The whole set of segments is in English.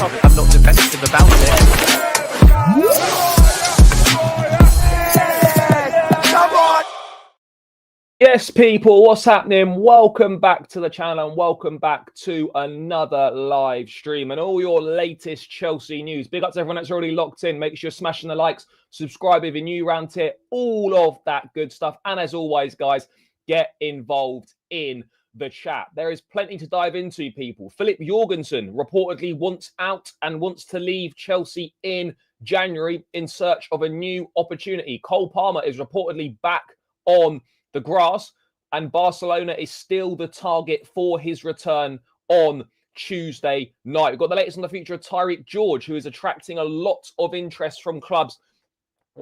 topic. I'm not defensive about it. Yes, people, what's happening? Welcome back to the channel and welcome back to another live stream and all your latest Chelsea news. Big up to everyone that's already locked in. Make sure you're smashing the likes, subscribe if you're new around here, all of that good stuff. And as always, guys, get involved in the chat. There is plenty to dive into, people. Filip Jorgensen reportedly wants out and wants to leave Chelsea in January in search of a new opportunity. Cole Palmer is reportedly back on the grass, and Barcelona is still the target for his return on Tuesday night. We've got the latest on the future of Tyreek George, who is attracting a lot of interest from clubs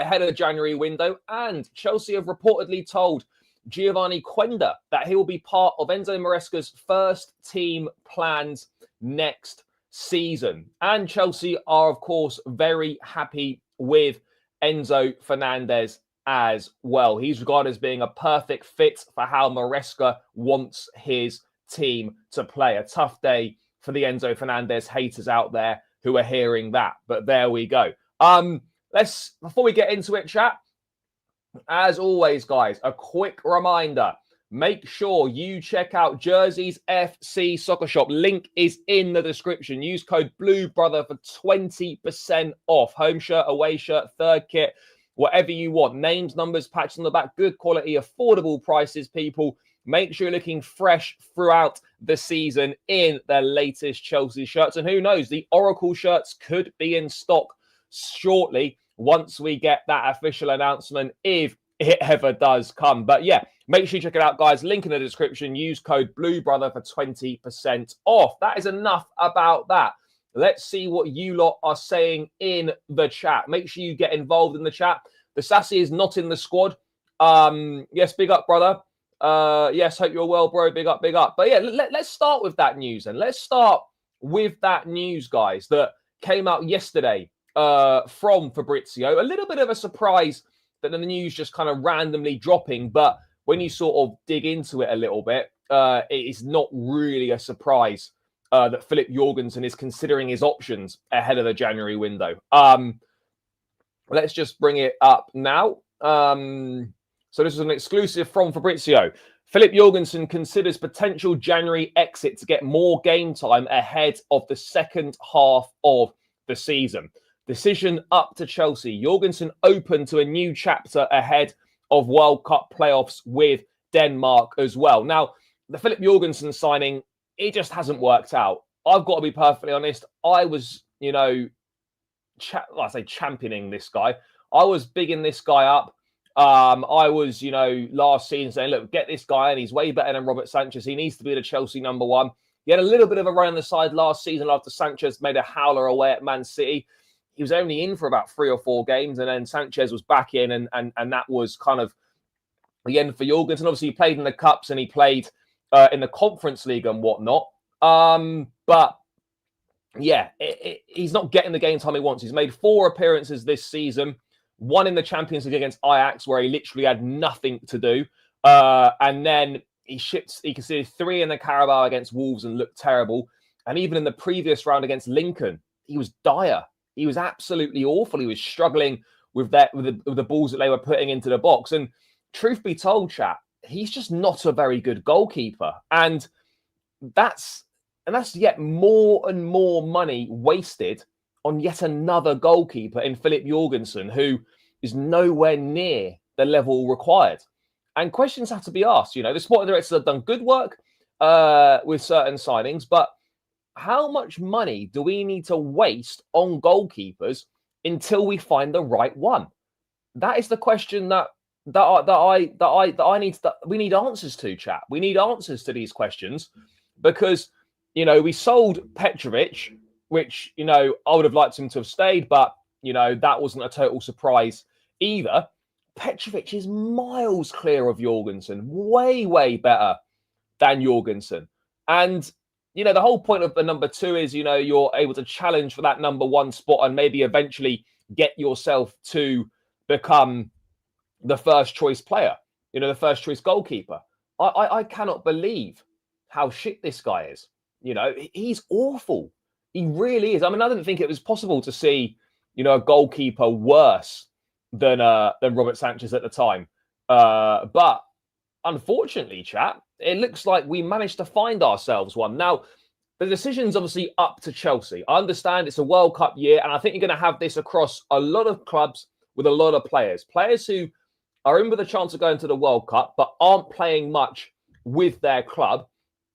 ahead of the January window. And Chelsea have reportedly told Giovanni Quenda that he will be part of Enzo Maresca's first team plans next season. And Chelsea are, of course, very happy with Enzo Fernandez as well. He's regarded as being a perfect fit for how Maresca wants his team to play. A tough day for the Enzo Fernandez haters out there who are hearing that, but there we go. Before we get into it, chat, as always, guys, a quick reminder. Make sure you check out Jersey's FC Soccer Shop. Link is in the description. Use code BLUEBROTHER for 20% off. Home shirt, away shirt, third kit, whatever you want. Names, numbers, patches on the back, good quality, affordable prices, people. Make sure you're looking fresh throughout the season in their latest Chelsea shirts. And who knows, the Oracle shirts could be in stock shortly once we get that official announcement, if it ever does come. But yeah, make sure you check it out, guys. Link in the description. Use code BLUEBROTHER for 20% off. That is enough about that. Let's see what you lot are saying in the chat. Make sure you get involved in the chat. The Sassy is not in the squad. Yes, big up, brother. Yes, hope you're well, bro. Big up, big up. But yeah, let's start with that news. And let's start with that news, guys, that came out yesterday from Fabrizio. A little bit of a surprise that the news just kind of randomly dropping. But when you sort of dig into it a little bit, it is not really a surprise that Filip Jorgensen is considering his options ahead of the January window. Let's just bring it up now. So this is an exclusive from Fabrizio. Filip Jorgensen considers potential January exit to get more game time ahead of the second half of the season. Decision up to Chelsea. Jorgensen open to a new chapter ahead of World Cup playoffs with Denmark as well. Now, the Filip Jorgensen signing, it just hasn't worked out. I've got to be perfectly honest. I was, championing this guy. I was bigging this guy up. I was, last season saying, look, get this guy in. He's way better than Robert Sanchez. He needs to be the Chelsea number one. He had a little bit of a run on the side last season after Sanchez made a howler away at Man City. He was only in for about 3 or 4 games, and then Sanchez was back in, and that was kind of the end for Jorgensen. Obviously, he played in the Cups and he played in the Conference League and whatnot. But yeah, he's not getting the game time he wants. He's made 4 appearances this season, 1 in the Champions League against Ajax, where he literally had nothing to do. And then he conceded 3 in the Carabao against Wolves and looked terrible. And even in the previous round against Lincoln, he was dire. He was absolutely awful. He was struggling with the balls that they were putting into the box. And truth be told, chat, he's just not a very good goalkeeper. And that's yet more and more money wasted on yet another goalkeeper in Filip Jorgensen, who is nowhere near the level required. And questions have to be asked. The sporting directors have done good work with certain signings, but how much money do we need to waste on goalkeepers until we find the right one? That is the question we need answers to, chat. We need answers to these questions because, we sold Petrovic, which, I would have liked him to have stayed, but, that wasn't a total surprise either. Petrovic is miles clear of Jorgensen, way, way better than Jorgensen. And, the whole point of the number 2 is, you're able to challenge for that number 1 spot and maybe eventually get yourself to become the first choice player, the first choice goalkeeper. I cannot believe how shit this guy is. He's awful. He really is. I mean, I didn't think it was possible to see, a goalkeeper worse than Robert Sanchez at the time. But unfortunately, chap, it looks like we managed to find ourselves one. Now, the decision's obviously up to Chelsea. I understand it's a World Cup year, and I think you're going to have this across a lot of clubs with a lot of players. Players who are in with a chance of going to the World Cup, but aren't playing much with their club.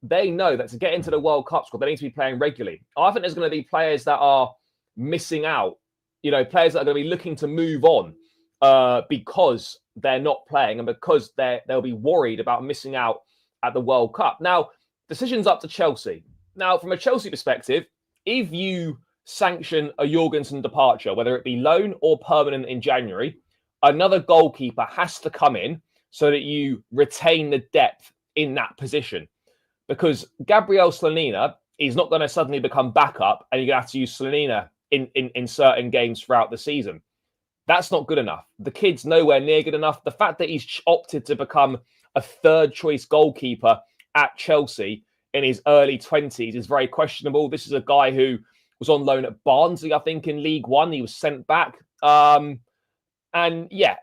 They know that to get into the World Cup squad, they need to be playing regularly. I think there's going to be players that are missing out, players that are going to be looking to move on because they're not playing and because they'll be worried about missing out at the World Cup. Now, decision's up to Chelsea. Now, from a Chelsea perspective, if you sanction a Jorgensen departure, whether it be loan or permanent in January, another goalkeeper has to come in so that you retain the depth in that position. Because Gabriel Slonina is not going to suddenly become backup and you're going to have to use Slonina in certain games throughout the season. That's not good enough. The kid's nowhere near good enough. The fact that he's opted to become a third choice goalkeeper at Chelsea in his early 20s is very questionable. This is a guy who was on loan at Barnsley, I think, in League One. He was sent back. And yeah,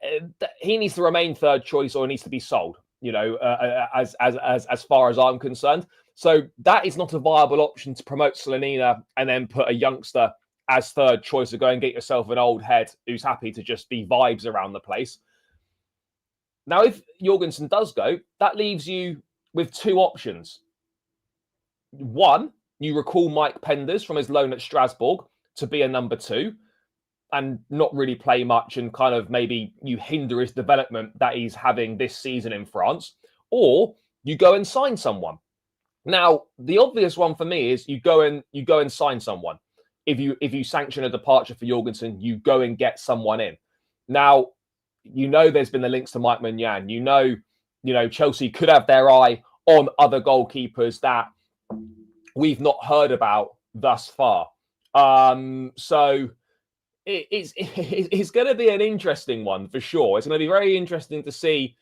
he needs to remain third choice or he needs to be sold, as far as I'm concerned. So that is not a viable option to promote Slonina and then put a youngster as third choice or go and get yourself an old head who's happy to just be vibes around the place. Now, if Jorgensen does go, that leaves you with two options. One, you recall Mike Penders from his loan at Strasbourg to be a number two and not really play much and kind of maybe you hinder his development that he's having this season in France, or you go and sign someone. Now, the obvious one for me is you go and sign someone. If you sanction a departure for Jorgensen, you go and get someone in. Now, there's been the links to Mike Maignan. Chelsea could have their eye on other goalkeepers that we've not heard about thus far. So it's going to be an interesting one for sure. It's going to be very interesting to see,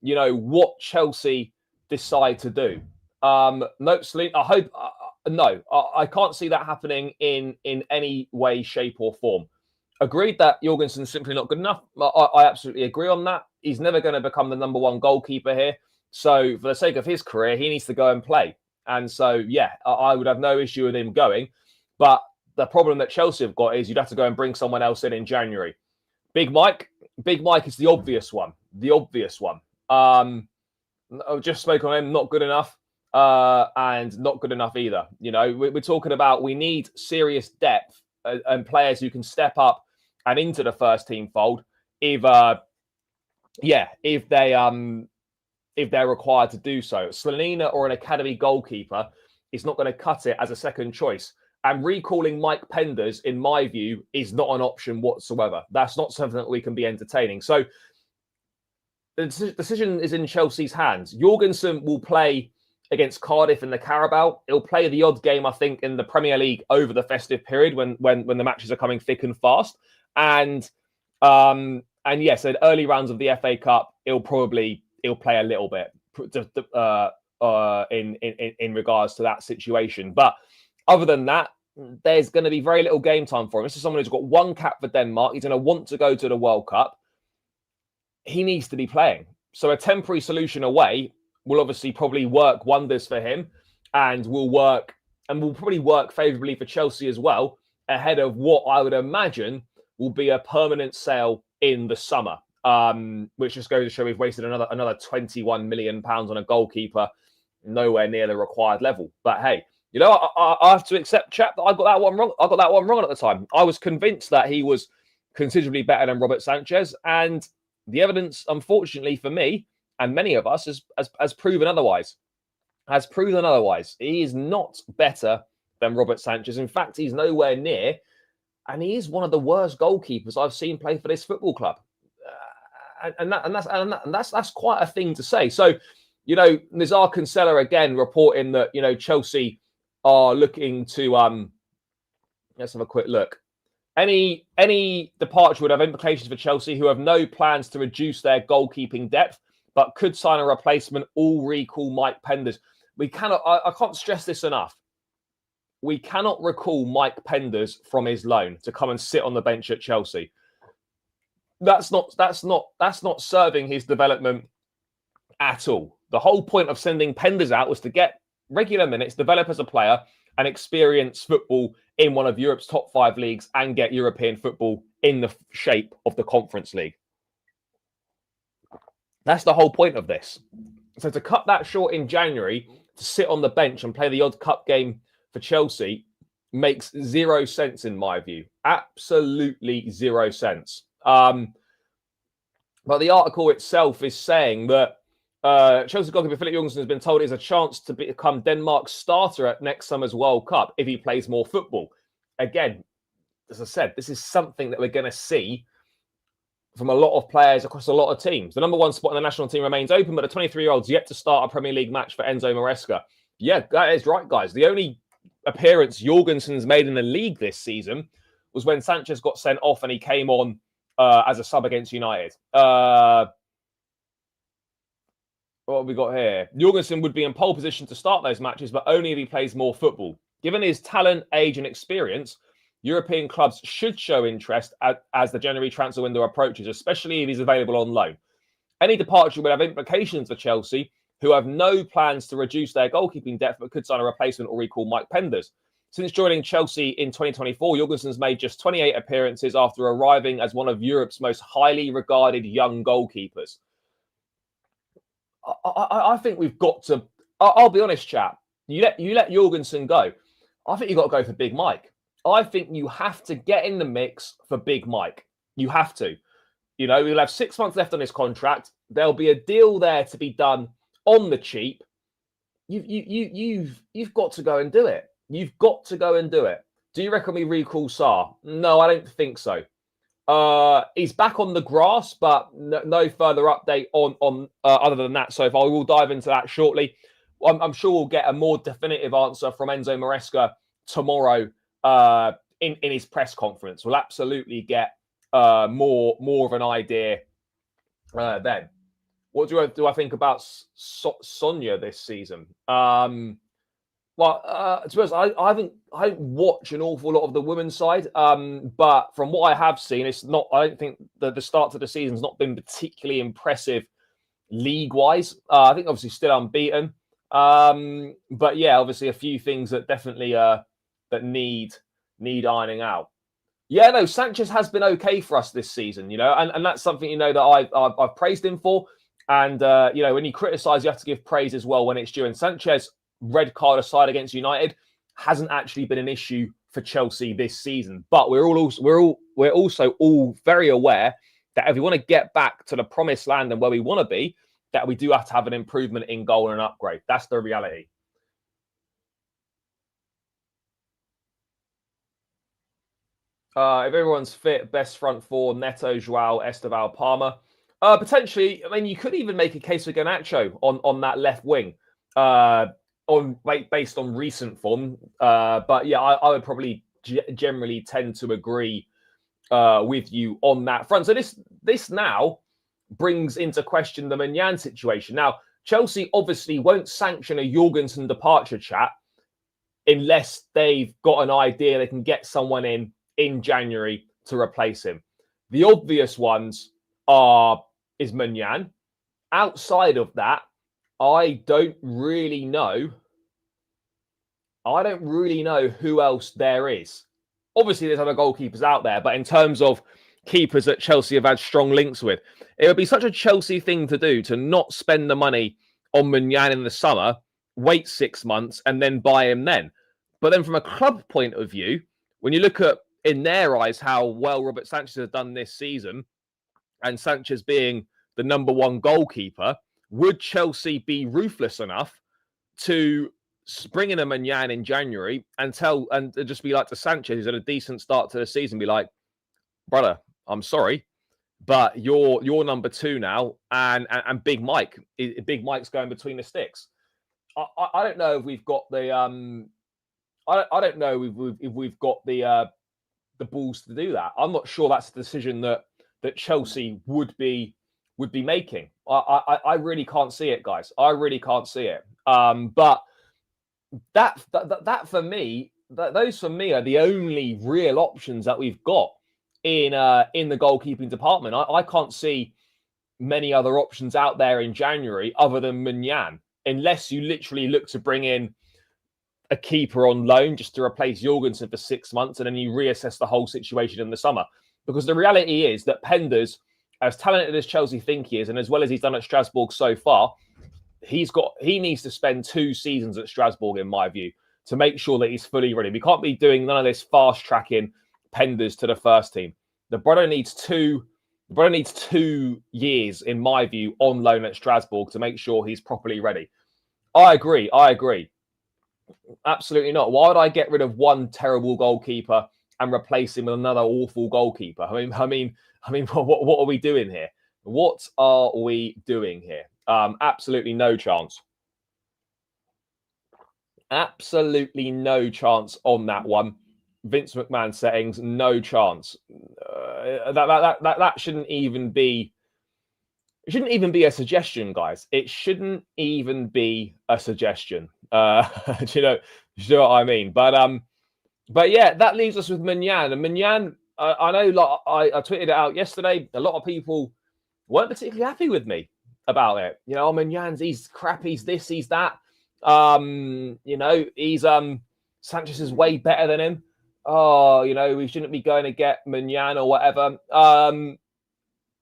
what Chelsea decide to do. No, Celine, I hope. No, I can't see that happening in any way, shape, or form. Agreed that Jorgensen's simply not good enough. I absolutely agree on that. He's never going to become the number one goalkeeper here. So for the sake of his career, he needs to go and play. And so, yeah, I would have no issue with him going. But the problem that Chelsea have got is you'd have to go and bring someone else in January. Big Mike is the obvious one. I just spoke on him, not good enough. And not good enough either. We're talking about we need serious depth and players who can step up and into the first team fold if they're required to do so. Slonina or an academy goalkeeper is not going to cut it as a second choice. And recalling Mike Penders, in my view, is not an option whatsoever. That's not something that we can be entertaining. So the decision is in Chelsea's hands. Jorgensen will play against Cardiff in the Carabao. He'll play the odd game, I think, in the Premier League over the festive period when the matches are coming thick and fast. And yes, in early rounds of the FA Cup, he'll play a little bit in regards to that situation. But other than that, there's going to be very little game time for him. This is someone who's got one cap for Denmark. He's going to want to go to the World Cup. He needs to be playing. So a temporary solution away will obviously probably work wonders for him and will probably work favourably for Chelsea as well, ahead of what I would imagine will be a permanent sale in the summer, which just goes to show we've wasted another £21 million on a goalkeeper, nowhere near the required level. But hey, I have to accept, chap, that I got that one wrong. I got that one wrong at the time. I was convinced that he was considerably better than Robert Sanchez, and the evidence, unfortunately for me and many of us, has proven otherwise. He is not better than Robert Sanchez. In fact, he's nowhere near, and he is one of the worst goalkeepers I've seen play for this football club. And that's quite a thing to say. So, Nizar Kinsella again reporting that Chelsea are looking to let's have a quick look. Any departure would have implications for Chelsea, who have no plans to reduce their goalkeeping depth, but could sign a replacement. All recall Mike Penders. I can't stress this enough. we cannot recall Mike Penders from his loan to come and sit on the bench at Chelsea. That's not serving his development at all. The whole point of sending Penders out was to get regular minutes, develop as a player, and experience football in one of Europe's top 5 leagues and get European football in the shape of the Conference League. That's the whole point of this. So to cut that short in January, to sit on the bench and play the odd cup game for Chelsea makes zero sense in my view. Absolutely zero sense. But the article itself is saying that Chelsea goalkeeper Filip Jorgensen has been told he has a chance to become Denmark's starter at next summer's World Cup if he plays more football. Again, as I said, this is something that we're going to see from a lot of players across a lot of teams. The number 1 spot in the national team remains open, but the 23-year-old's yet to start a Premier League match for Enzo Maresca. Yeah, that is right, guys. The only appearance Jorgensen's made in the league this season was when Sanchez got sent off and he came on as a sub against United. What have we got here? Jorgensen would be in pole position to start those matches, but only if he plays more football. Given his talent, age, and experience, European clubs should show interest as the January transfer window approaches, especially if he's available on loan. Any departure will have implications for Chelsea, who have no plans to reduce their goalkeeping depth but could sign a replacement or recall Mike Penders. Since joining Chelsea in 2024, Jorgensen's made just 28 appearances after arriving as one of Europe's most highly regarded young goalkeepers. I think we've got to... I'll be honest, chap. You let Jorgensen go. I think you've got to go for Big Mike. I think you have to get in the mix for Big Mike. You have to. You know, we'll have 6 months left on his contract. There'll be a deal there to be done on the cheap. You've got to go and do it. You've got to go and do it. Do you reckon we recall Sarr? No, I don't think so. He's back on the grass, but no further update on other than that so far. We will dive into that shortly. I'm sure we'll get a more definitive answer from Enzo Maresca tomorrow in his press conference. We'll absolutely get more of an idea then. What do I think about Sonia this season? To be honest, I don't watch an awful lot of the women's side, but from what I have seen, it's not. I don't think that the start to the season's not been particularly impressive league-wise. I think obviously still unbeaten, but yeah, obviously a few things that definitely that need ironing out. Yeah, no, Sanchez has been okay for us this season, you know, and that's something you know that I've praised him for, and you know when you criticise, you have to give praise as well when it's due. And Sanchez, red card aside against United, hasn't actually been an issue for Chelsea this season. But we're also all very aware that if we want to get back to the promised land and where we want to be, that we do have to have an improvement in goal and an upgrade. That's the reality. If everyone's fit, best front four: Neto, Joao, Esteval, Palmer. Potentially, I mean, you could even make a case for Garnacho on that left wing. Based on recent form, but yeah, I would probably generally tend to agree with you on that front. So this now brings into question the Maignan situation. Now, Chelsea obviously won't sanction a Jorgensen departure chat unless they've got an idea they can get someone in January to replace him. The obvious ones is Maignan. Outside of that, I don't really know who else there is. Obviously, there's other goalkeepers out there, but in terms of keepers that Chelsea have had strong links with, it would be such a Chelsea thing to do to not spend the money on Maignan in the summer, wait 6 months, and then buy him then. But then from a club point of view, when you look at, in their eyes, how well Robert Sanchez has done this season, and Sanchez being the number one goalkeeper, would Chelsea be ruthless enough to bring in a Maignan in January and just be like to Sanchez, who's had a decent start to the season, be like, brother, I'm sorry, but you're number two now, and Big Mike's going between the sticks. I don't know if we've got the I don't know if we've got the balls to do that. I'm not sure that's a decision that Chelsea would be making. I really can't see it, guys. I really can't see it. But that for me those for me are the only real options that we've got in the goalkeeping department. I can't see many other options out there in January other than Munyan, unless you literally look to bring in a keeper on loan just to replace Jorgensen for 6 months, and then you reassess the whole situation in the summer. Because the reality is that Penders, as talented as Chelsea think he is, and as well as he's done at Strasbourg so far, he needs to spend 2 seasons at Strasbourg, in my view, to make sure that he's fully ready. We can't be doing none of this fast tracking Penders to the first team. The brother needs 2 years, in my view, on loan at Strasbourg to make sure he's properly ready. I agree. Absolutely not. Why would I get rid of one terrible goalkeeper and replace him with another awful goalkeeper? I mean, what are we doing here? What are we doing here? Absolutely no chance. Absolutely no chance on that one. Vince McMahon settings, no chance. That shouldn't even be. It shouldn't even be a suggestion, guys. It shouldn't even be a suggestion. Do you know what I mean? But yeah, that leaves us with Munyan. And Munyan, I know, like I tweeted it out yesterday. A lot of people weren't particularly happy with me about it. You know, Munyan's he's crap, he's this, he's that. You know, he's Sanchez is way better than him. Oh, you know, we shouldn't be going to get Munyan or whatever.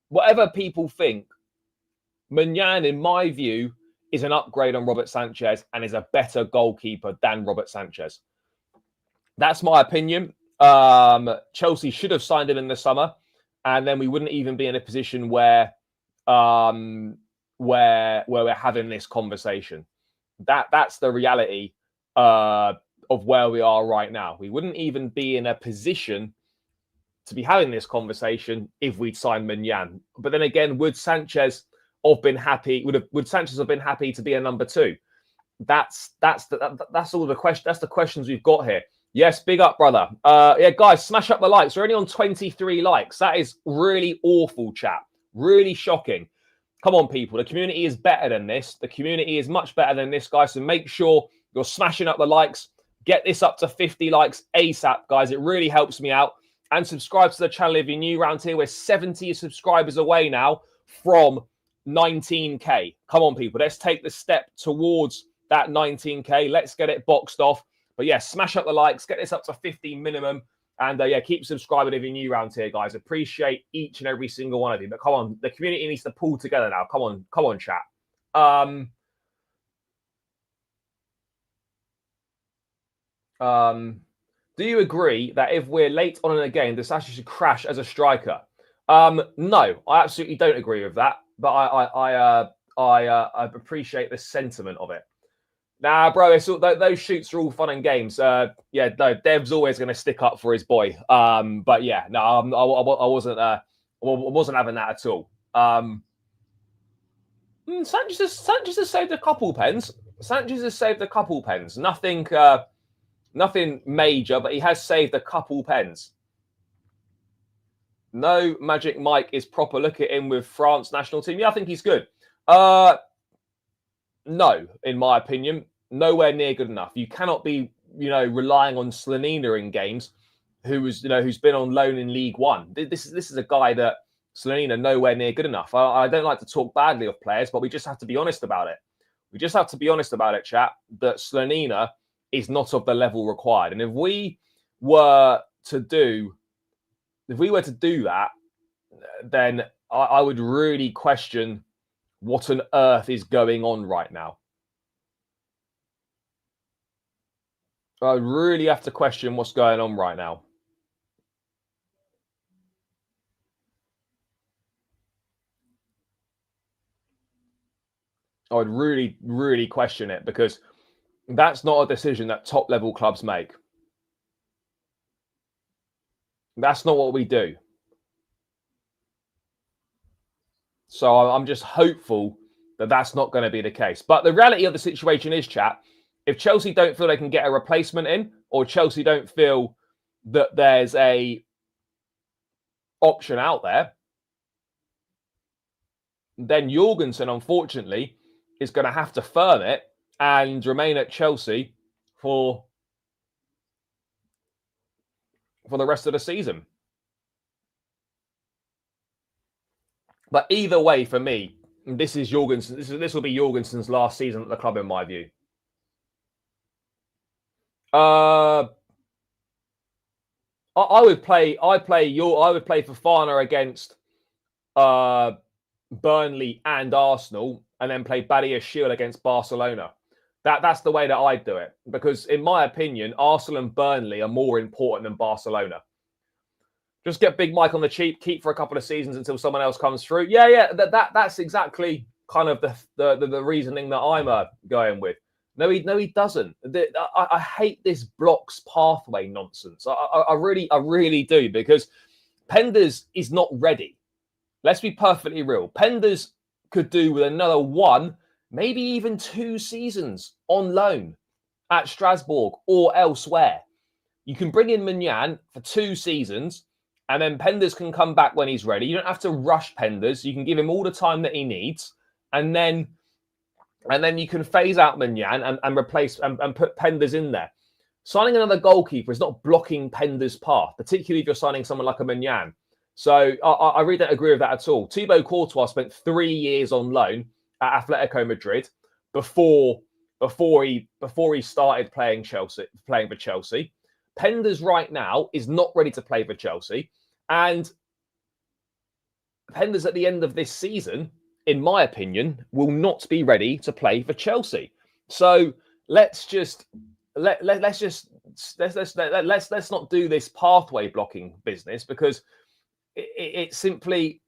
Whatever people think, Munyan, in my view, is an upgrade on Robert Sanchez and is a better goalkeeper than Robert Sanchez. That's my opinion. Chelsea should have signed him in the summer, and then we wouldn't even be in a position where we're having this conversation. That's the reality of where we are right now. We wouldn't even be in a position to be having this conversation if we'd signed Munyan. But then again, would Sanchez have been happy? Would Sanchez have been happy to be a number 2? That's all the question. That's the questions we've got here. Yes, big up, brother. Yeah, guys, smash up the likes. We're only on 23 likes. That is really awful, chat. Really shocking. Come on, people. The community is better than this. The community is much better than this, guys. So make sure you're smashing up the likes. Get this up to 50 likes ASAP, guys. It really helps me out. And subscribe to the channel if you're new around here. We're 70 subscribers away now from 19K. Come on, people. Let's take the step towards that 19K. Let's get it boxed off. But yeah, smash up the likes. Get this up to 50 minimum. And yeah, keep subscribing if you're new around here, guys. Appreciate each and every single one of you. But come on, the community needs to pull together now. Come on, chat. Do you agree that if we're late on in a game, Sanchez should crash as a striker? No, I absolutely don't agree with that. But I appreciate the sentiment of it. Nah, bro, it's all, those shoots are all fun and games. Yeah, no, Dev's always going to stick up for his boy. But yeah, no, I wasn't having that at all. Sanchez has saved a couple pens. Nothing major, but he has saved a couple pens. No, Magic Mike is proper. Look at him with France national team. Yeah, I think he's good. No, in my opinion, nowhere near good enough. You cannot be, relying on Slanina in games, who's been on loan in League One. This is a guy that Slanina nowhere near good enough. I don't like to talk badly of players, but we just have to be honest about it. Chat, that Slanina is not of the level required. And if we were to do that, then I would really question what on earth is going on right now. I really have to question what's going on right now. I would really, really question it, because that's not a decision that top level clubs make. That's not what we do. So I'm just hopeful that that's not going to be the case. But the reality of the situation is, chat, if Chelsea don't feel they can get a replacement in, or Chelsea don't feel that there's a option out there, then Jorgensen, unfortunately, is going to have to firm it and remain at Chelsea for for the rest of the season. But either way, for me, this is Jorgensen. This will be Jorgensen's last season at the club, in my view. I would play Fofana against Burnley and Arsenal, and then play Badiashile against Barcelona. That's the way that I'd do it, because in my opinion, Arsenal and Burnley are more important than Barcelona. Just get Big Mike on the cheap, keep for a couple of seasons until someone else comes through. Yeah. That's exactly kind of the reasoning that I'm going with. No, he doesn't. I hate this blocks pathway nonsense. I really do, because Penders is not ready. Let's be perfectly real. Penders could do with another 1, maybe even 2 seasons on loan at Strasbourg or elsewhere. You can bring in Mignan for 2 seasons, and then Penders can come back when he's ready. You don't have to rush Penders. You can give him all the time that he needs, and then you can phase out Mignan and replace and put Penders in there. Signing another goalkeeper is not blocking Penders' path, particularly if you're signing someone like a Mignan. So I really don't agree with that at all. Thibaut Courtois spent 3 years on loan at Atletico Madrid before he started playing for Chelsea. Penders right now is not ready to play for Chelsea, and Penders at the end of this season, in my opinion, will not be ready to play for Chelsea. So let's not do this pathway blocking business, because it simply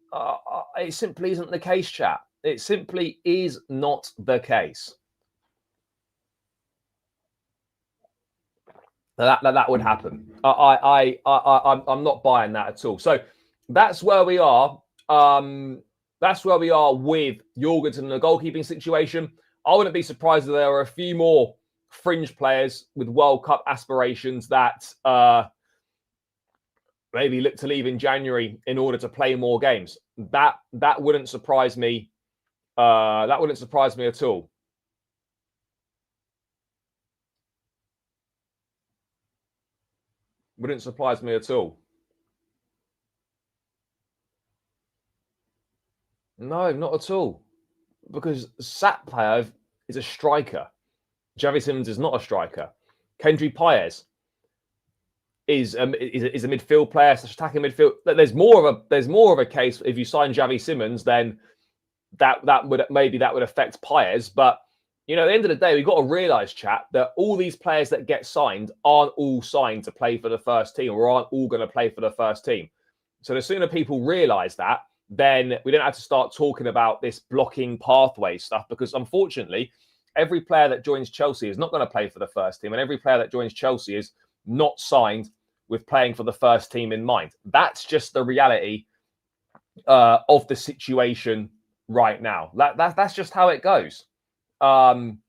isn't the case, chat. It simply is not the case. That would happen. I'm not buying that at all. So that's where we are. That's where we are with Jorgensen in the goalkeeping situation. I wouldn't be surprised if there are a few more fringe players with World Cup aspirations that maybe look to leave in January in order to play more games. That wouldn't surprise me. That wouldn't surprise me at all. Wouldn't surprise me at all. No, not at all. Because Satpaev is a striker. Javi Simmons is not a striker. Kendry Paez is a midfield player, attacking midfield. There's more of a case if you sign Javi Simmons, then that would affect Paez. But at the end of the day, we've got to realise, chat, that all these players that get signed aren't all signed to play for the first team, or aren't all going to play for the first team. So the sooner people realise that, then we don't have to start talking about this blocking pathway stuff, because unfortunately, every player that joins Chelsea is not going to play for the first team, and every player that joins Chelsea is not signed with playing for the first team in mind. That's just the reality of the situation right now. That's just how it goes. And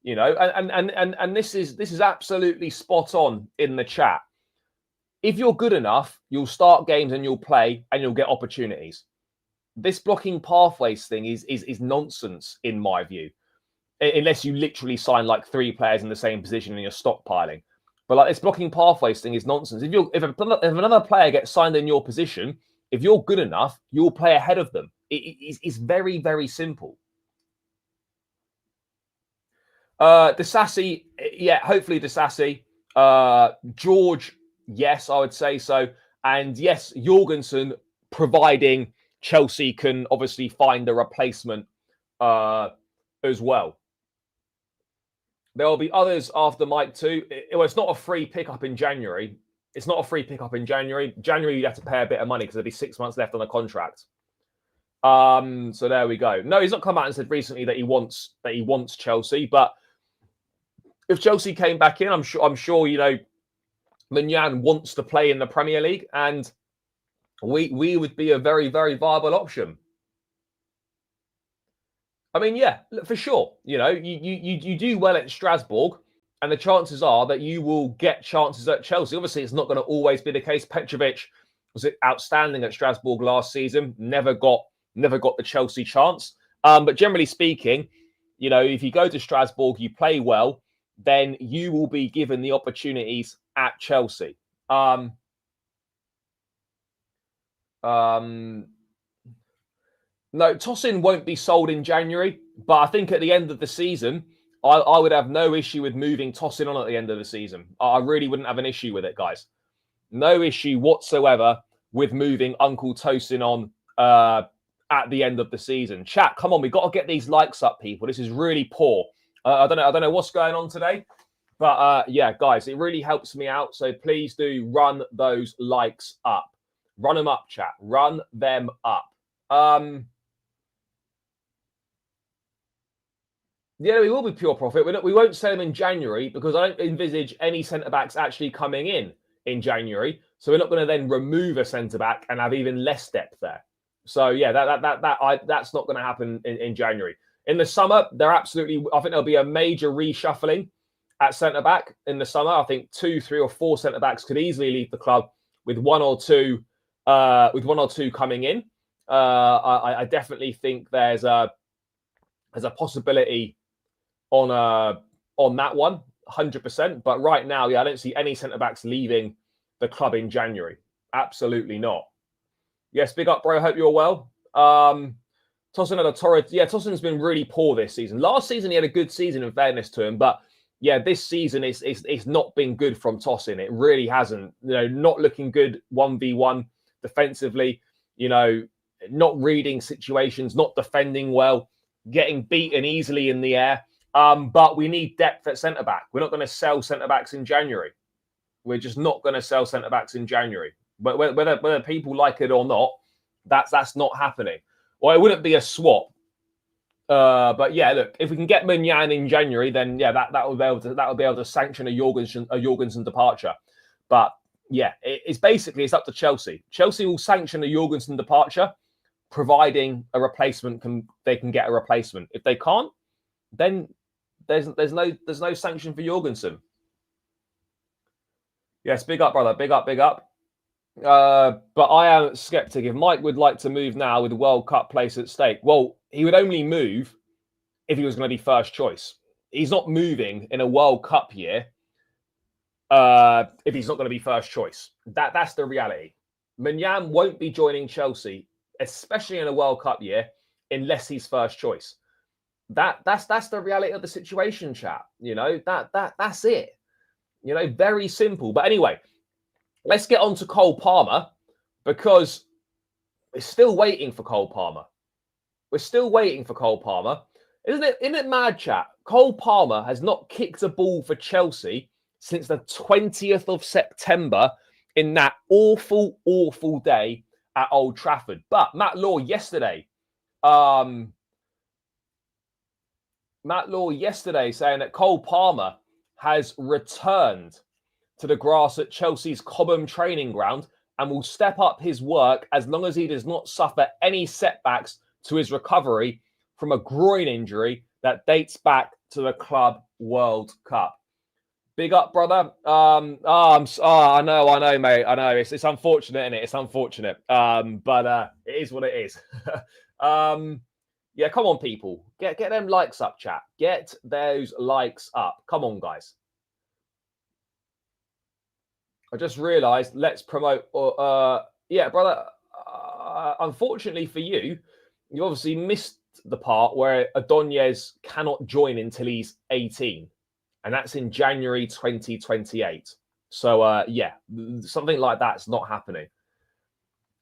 this is absolutely spot on in the chat. If you're good enough, you'll start games and you'll play and you'll get opportunities. This blocking pathways thing is nonsense in my view, unless you literally sign like 3 players in the same position and you're stockpiling. But like this blocking pathways thing is nonsense. If another player gets signed in your position, if you're good enough, you'll play ahead of them. It's very, very simple. Disasi, yeah, hopefully Disasi. George, yes, I would say so. And yes, Jorgensen, providing Chelsea can obviously find a replacement as well. There will be others after Mike too. It's not a free pickup in January. January, you have to pay a bit of money because there'll be 6 months left on the contract. So there we go. No, he's not come out and said recently that he wants Chelsea. But if Chelsea came back in, I'm sure Mignan wants to play in the Premier League, and we would be a very, very viable option. I mean, yeah, for sure. You do well at Strasbourg, and the chances are that you will get chances at Chelsea. Obviously, it's not going to always be the case. Petrovic was outstanding at Strasbourg last season. Never got the Chelsea chance. But generally speaking, if you go to Strasbourg, you play well, then you will be given the opportunities at Chelsea. No, Tosin won't be sold in January, but I think at the end of the season, I would have no issue with moving Tosin on at the end of the season. I really wouldn't have an issue with it, guys. No issue whatsoever with moving Uncle Tosin on at the end of the season. Chat, come on, we've got to get these likes up, people. This is really poor. I don't know what's going on today, but yeah, guys, it really helps me out. So please do run those likes up. Run them up, chat. Run them up. Yeah, we will be pure profit. We won't sell them in January because I don't envisage any centre-backs actually coming in January. So we're not going to then remove a centre-back and have even less depth there. So yeah, that's not going to happen in January. In the summer, I think there'll be a major reshuffling at centre-back in the summer. I think 2, 3 or 4 centre-backs could easily leave the club with one or two coming in. I definitely think there's a possibility on that one, 100%. But right now, yeah, I don't see any centre-backs leaving the club in January. Absolutely not. Yes, big up, bro. Hope you're well. Tosin had a torrid. Yeah, Tosin's been really poor this season. Last season, he had a good season, in fairness to him. But yeah, this season, it's not been good from Tosin. It really hasn't. Not looking good 1v1 defensively. Not reading situations, not defending well, getting beaten easily in the air. But we need depth at centre-back. We're not going to sell centre-backs in January. We're just not going to sell centre-backs in January. But whether people like it or not, that's not happening. Well, it wouldn't be a swap. But yeah, look, if we can get Munyan in January, then yeah, that will be able to sanction a Jorgensen departure. But yeah, it's up to Chelsea. Chelsea will sanction a Jorgensen departure, providing a replacement they can get a replacement. If they can't, then there's no sanction for Jorgensen. Yes, big up, brother. Big up, big up. But I am skeptic. If Mike would like to move now with the World Cup place at stake, well, he would only move if he was going to be first choice. He's not moving in a World Cup year if he's not going to be first choice. That's the reality. Munyan won't be joining Chelsea, especially in a World Cup year, unless he's first choice. That's the reality of the situation, chat. That's it. Very simple. But anyway, let's get on to Cole Palmer, because we're still waiting for Cole Palmer. We're still waiting for Cole Palmer. Isn't it mad, chat? Cole Palmer has not kicked a ball for Chelsea since the 20th of September in that awful, awful day at Old Trafford. But Matt Law yesterday saying that Cole Palmer has returned to the grass at Chelsea's Cobham training ground and will step up his work as long as he does not suffer any setbacks to his recovery from a groin injury that dates back to the Club World Cup. Big up, brother. I know, mate. I know. It's unfortunate, isn't it? It's unfortunate. But it is what it is. Yeah, come on, people. Get them likes up, chat. Get those likes up. Come on, guys. I just realised, let's promote. Yeah, brother. Unfortunately for you, you obviously missed the part where Adonez cannot join until he's 18. And that's in January 2028. So, yeah, something like that's not happening.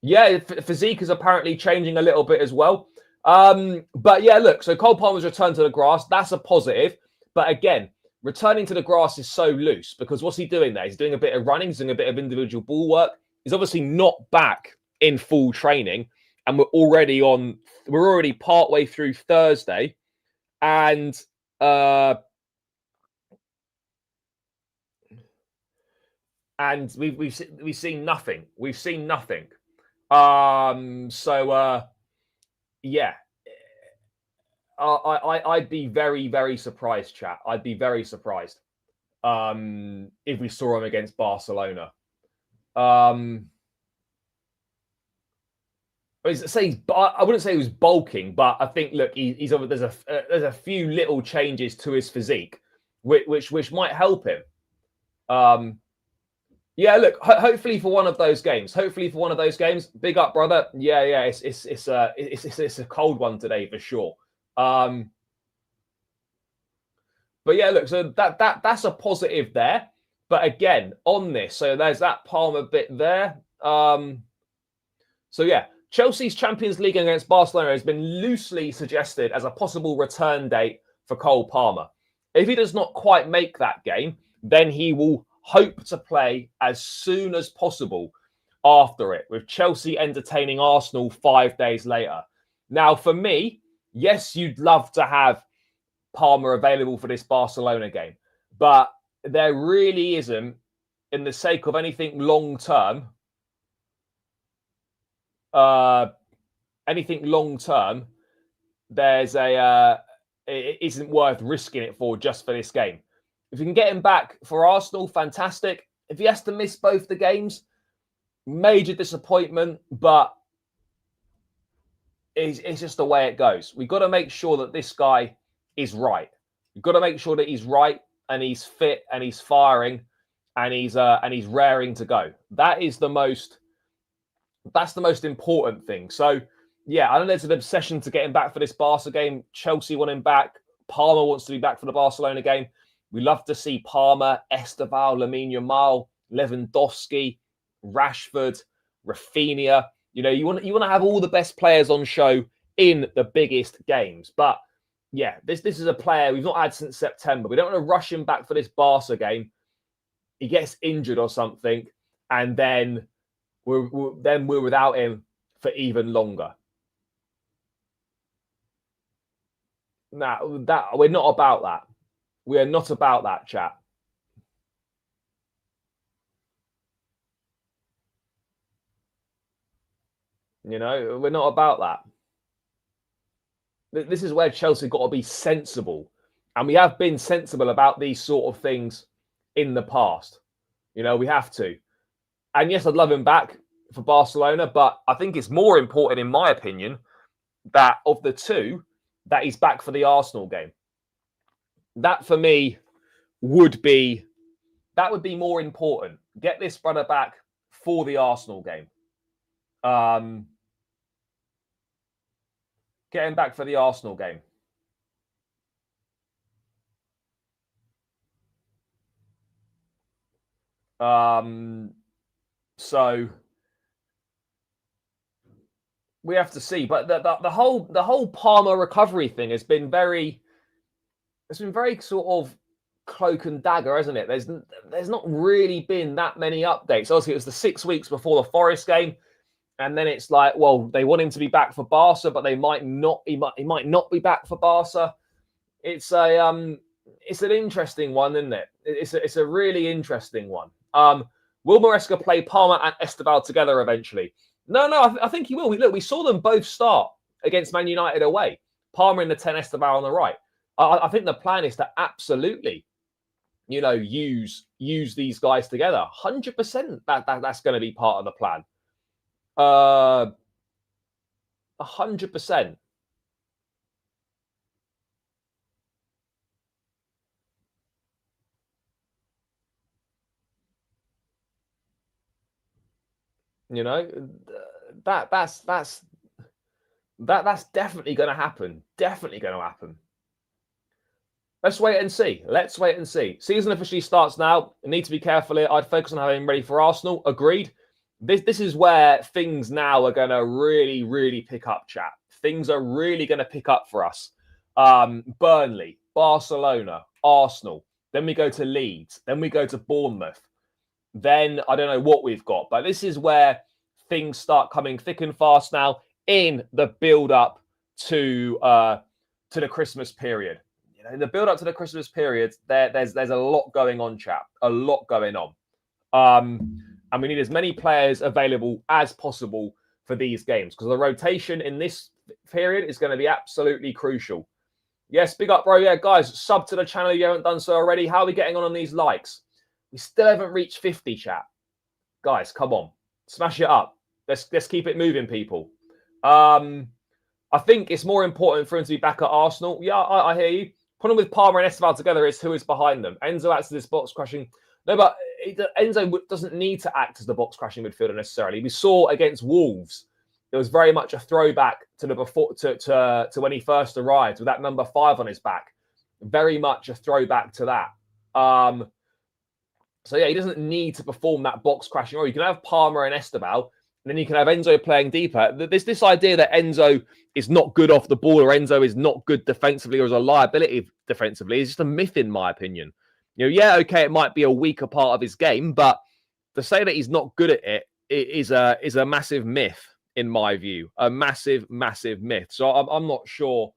Yeah, physique is apparently changing a little bit as well. But yeah, look, so Cole Palmer's returned to the grass. That's a positive. But again, returning to the grass is so loose because what's he doing there? He's doing a bit of running. He's doing a bit of individual ball work. He's obviously not back in full training. And we're already partway through Thursday. And we've seen nothing. We've seen nothing. Yeah, I'd be very, very surprised, chat. I'd be very surprised if we saw him against Barcelona. I wouldn't say he was bulking, but I think look, there's a few little changes to his physique, which might help him. Yeah, look. Hopefully for one of those games. Big up, brother. Yeah. It's a cold one today for sure. But yeah, look. So that's a positive there. But again, on this, so there's that Palmer bit there. So yeah, Chelsea's Champions League against Barcelona has been loosely suggested as a possible return date for Cole Palmer. If he does not quite make that game, then he will hope to play as soon as possible after it, with Chelsea entertaining Arsenal 5 days later. Now, for me, yes, you'd love to have Palmer available for this Barcelona game, but there really isn't, in the sake of anything long term, there's it isn't worth risking it for just for this game. If you can get him back for Arsenal, fantastic. If he has to miss both the games, major disappointment, but it's just the way it goes. We've got to make sure that this guy is right. We've got to make sure that he's right and he's fit and he's firing and he's raring to go. That's the most important thing. So yeah, I know there's an obsession to get him back for this Barca game. Chelsea want him back. Palmer wants to be back for the Barcelona game. We love to see Palmer, Esteval, Lamine Yamal, Lewandowski, Rashford, Rafinha. You know, you want to have all the best players on show in the biggest games. But yeah, this is a player we've not had since September. We don't want to rush him back for this Barca game. He gets injured or something, and then we're without him for even longer. Now, that we're not about that. We are not about that, chat. You know, we're not about that. This is where Chelsea got to be sensible. And we have been sensible about these sort of things in the past. You know, we have to. And yes, I'd love him back for Barcelona, but I think it's more important, in my opinion, that of the two, that he's back for the Arsenal game. That for me would be more important. Get this brother back for the Arsenal game. Get him back for the Arsenal game. So we have to see. But the whole Palmer recovery thing has been very sort of cloak and dagger, hasn't it? There's not really been that many updates. Obviously, it was the 6 weeks before the Forest game, and then it's like, well, they want him to be back for Barca, but they might not. He might not be back for Barca. It's an interesting one, isn't it? It's a really interesting one. Will Maresca play Palmer and Esteval together eventually? No, I think he will. Look, we saw them both start against Man United away. Palmer in the 10, Esteval on the right. I think the plan is to absolutely, you know, use these guys together. 100%. That's going to be part of the plan. 100%. You know, that's definitely going to happen. Definitely going to happen. Let's wait and see. Season officially starts now. I need to be careful here. I'd focus on having him ready for Arsenal. Agreed. This is where things now are going to really, really pick up, chat. Things are really going to pick up for us. Burnley, Barcelona, Arsenal. Then we go to Leeds. Then we go to Bournemouth. Then I don't know what we've got. But this is where things start coming thick and fast now in the build-up to the Christmas period. You know, in the build-up to the Christmas period, there's a lot going on, chap. A lot going on. And we need as many players available as possible for these games, because the rotation in this period is going to be absolutely crucial. Yes, big up, bro. Yeah, guys, sub to the channel if you haven't done so already. How are we getting on these likes? We still haven't reached 50, chat. Guys, come on. Smash it up. Let's keep it moving, people. I think it's more important for him to be back at Arsenal. Yeah, I hear you. Problem with Palmer and Esteval together is who is behind them. Enzo adds to this box crushing. No, but Enzo doesn't need to act as the box crashing midfielder necessarily. We saw against Wolves, it was very much a throwback to the before to when he first arrived with that number 5 on his back. Very much a throwback to that. So yeah, he doesn't need to perform that box crashing role. You can have Palmer and Esteban, and then you can have Enzo playing deeper. There's this idea that Enzo is not good off the ball or Enzo is not good defensively or is a liability defensively. It's just a myth, in my opinion. Yeah, okay, it might be a weaker part of his game, but to say that he's not good at it is a massive myth, in my view. A massive, massive myth. So I'm not sure.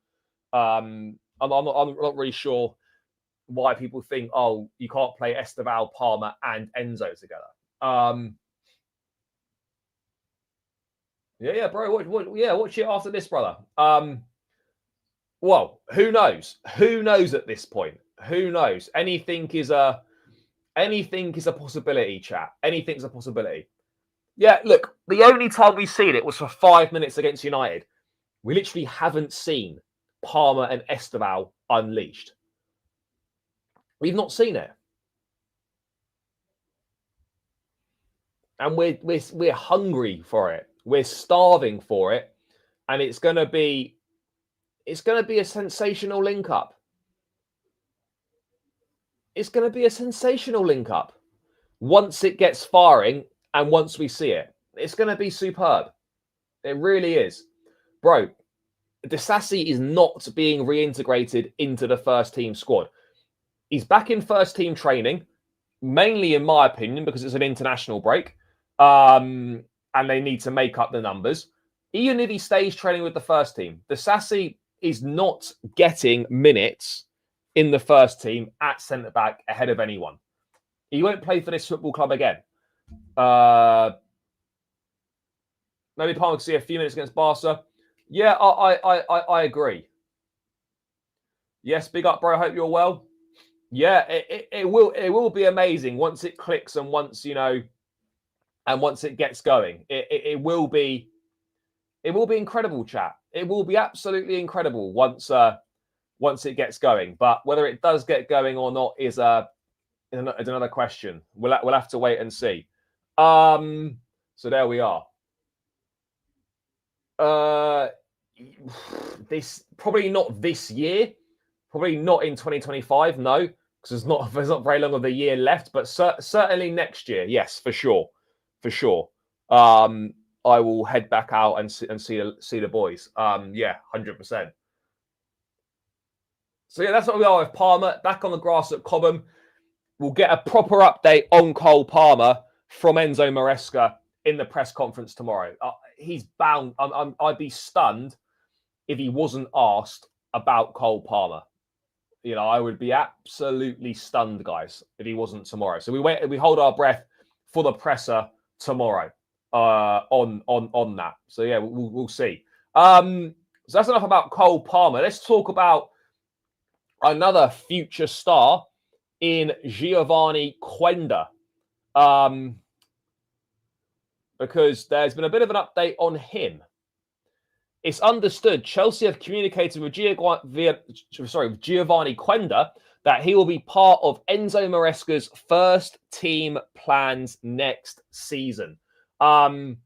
I'm not really sure why people think, oh, you can't play Esteban, Palmer, and Enzo together. Yeah, bro. Watch it after this, brother. Well, who knows? Who knows at this point? Who knows? Anything is a possibility, chat. Anything's a possibility. Yeah, look, the only time we've seen it was for 5 minutes against United. We literally haven't seen Palmer and Esteban unleashed. We've not seen it. And we're hungry for it. We're starving for it. And it's gonna be a sensational link up. It's gonna be a sensational link up. Once it gets firing and once we see it. It's gonna be superb. It really is. Bro, Disasi is not being reintegrated into the first team squad. He's back in first team training, mainly in my opinion, because it's an international break. And they need to make up the numbers. Even if he stays training with the first team, Disasi is not getting minutes in the first team at centre-back ahead of anyone. He won't play for this football club again. Maybe Palmer could see a few minutes against Barca. Yeah, I agree. Yes, big up, bro. I hope you're well. Yeah, it will be amazing once it clicks and once and once it gets going. It will be incredible, chat. It will be absolutely incredible once it gets going. But whether it does get going or not is another question. We'll have to wait and see. So there we are. This probably not this year. Probably not in 2025, no, because there's not very long of the year left, but certainly next year, yes, for sure. I will head back out and see the boys. Yeah, 100%. So yeah, that's what we are with Palmer back on the grass at Cobham. We'll get a proper update on Cole Palmer from Enzo Maresca in the press conference tomorrow. He's bound. I'd be stunned if he wasn't asked about Cole Palmer. I would be absolutely stunned, guys, if he wasn't tomorrow. So we hold our breath for the presser tomorrow on that. So yeah, we'll see. So that's enough about Cole Palmer. Let's talk about another future star in Giovanni Quenda. Because there's been a bit of an update on him. It's understood Chelsea have communicated with Giovanni Quenda that he will be part of Enzo Maresca's first team plans next season. Not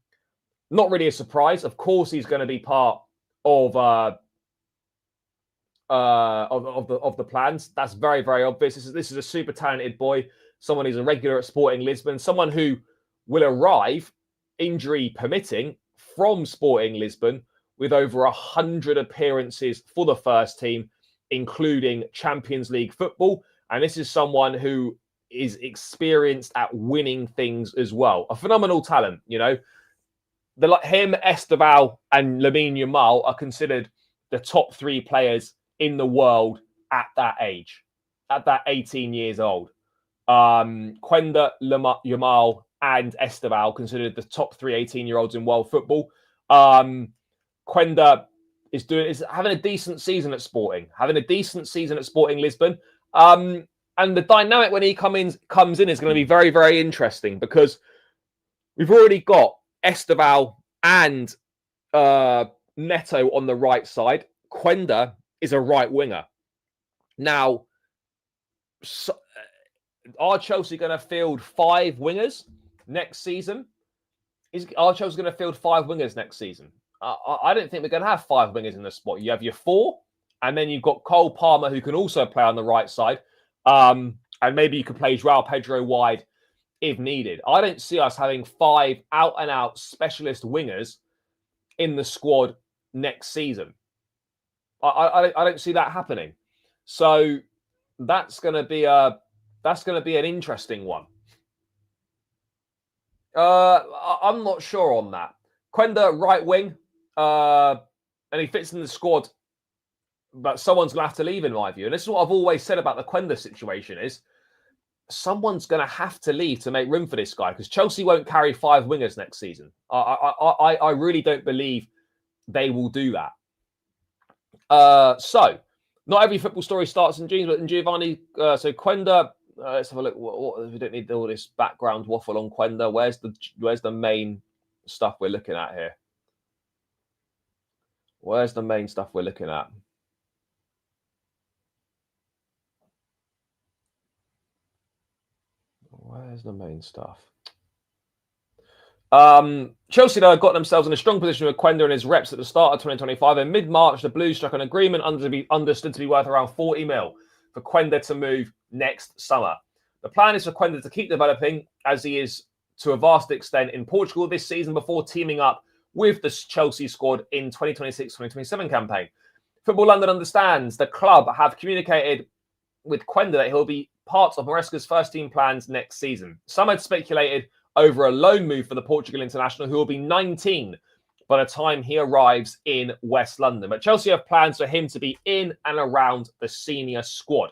really a surprise. Of course, he's going to be part of the plans. That's very, very obvious. This is a super talented boy, someone who's a regular at Sporting Lisbon, someone who will arrive, injury permitting, from Sporting Lisbon with over 100 appearances for the first team, including Champions League football. And this is someone who is experienced at winning things as well. A phenomenal talent, him, Esteban, and Lamine Yamal are considered the top 3 players in the world at that age, at that 18 years old. Quenda, Yamal, and Esteban considered the top 3 18-year-olds in world football. Quenda is having a decent season at Sporting, Lisbon. And the dynamic when he comes in is going to be very, very interesting because we've already got Esteban and Neto on the right side. Quenda is a right winger. Now, Are Chelsea going to field 5 wingers next season? Are Chelsea going to field 5 wingers next season? I don't think we're going to have 5 wingers in the spot. You have your 4, and then you've got Cole Palmer, who can also play on the right side. And maybe you could play Joao Pedro wide if needed. I don't see us having 5 out-and-out specialist wingers in the squad next season. I don't see that happening. So that's going to be an interesting one. I'm not sure on that. Quenda, right wing, and he fits in the squad, but someone's going to have to leave, in my view. And this is what I've always said about the Quenda situation is someone's going to have to leave to make room for this guy, because Chelsea won't carry 5 wingers next season. I really don't believe they will do that. So, not every football story starts in jeans, but in Giovanni. So Quenda, let's have a look. We don't need all this background waffle on Quenda. Where's the main stuff we're looking at here? Where's the main stuff we're looking at? Where's the main stuff? Chelsea, though, got themselves in a strong position with Quenda and his reps at the start of 2025. In mid-March, the Blues struck an agreement understood to be worth around 40 mil for Quenda to move next summer. The plan is for Quenda to keep developing, as he is to a vast extent in Portugal this season, before teaming up with the Chelsea squad in 2026-2027 campaign. Football London understands the club have communicated with Quenda that he'll be part of Maresca's first team plans next season. Some had speculated over a loan move for the Portugal international, who will be 19 by the time he arrives in West London. But Chelsea have plans for him to be in and around the senior squad.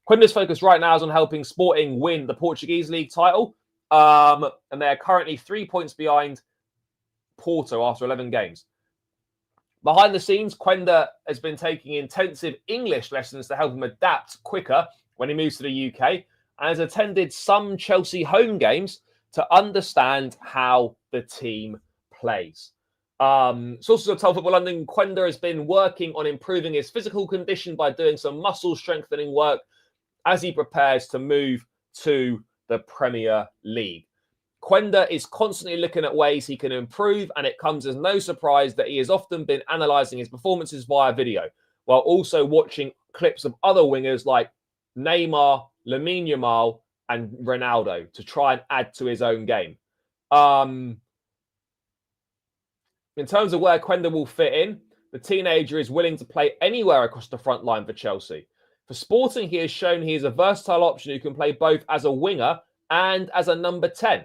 Quenda's focus right now is on helping Sporting win the Portuguese league title. And they're currently 3 points behind Porto after 11 games. Behind the scenes, Quenda has been taking intensive English lessons to help him adapt quicker when he moves to the UK, and has attended some Chelsea home games to understand how the team plays. Sources have told Football London Quenda has been working on improving his physical condition by doing some muscle strengthening work as he prepares to move to the Premier League. Quenda is constantly looking at ways he can improve, and it comes as no surprise that he has often been analysing his performances via video, while also watching clips of other wingers like Neymar, Lamine Yamal, and Ronaldo to try and add to his own game. In terms of where Quenda will fit in, the teenager is willing to play anywhere across the front line for Chelsea. For Sporting, he has shown he is a versatile option who can play both as a winger and as a number 10.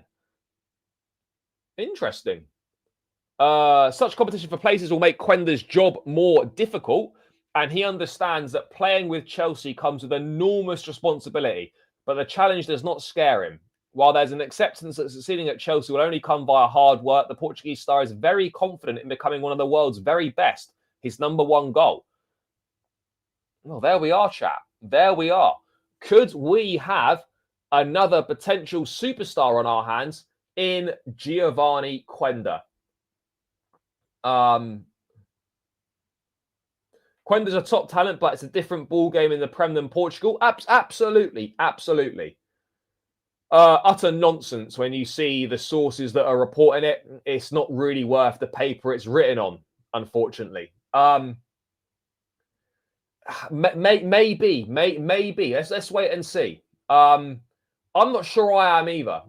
Interesting. Such competition for places will make Quenda's job more difficult, and he understands that playing with Chelsea comes with enormous responsibility, but the challenge does not scare him. While there's an acceptance that succeeding at Chelsea will only come via hard work, the Portuguese star is very confident in becoming one of the world's very best, his number 1 goal. Well, there we are, chap. There we are. Could we have another potential superstar on our hands in Giovanni Quenda? Quenda's a top talent, but it's a different ball game in the Prem than Portugal. Absolutely. Utter nonsense when you see the sources that are reporting it. It's not really worth the paper it's written on, unfortunately. Maybe. Let's wait and see. I'm not sure I am either.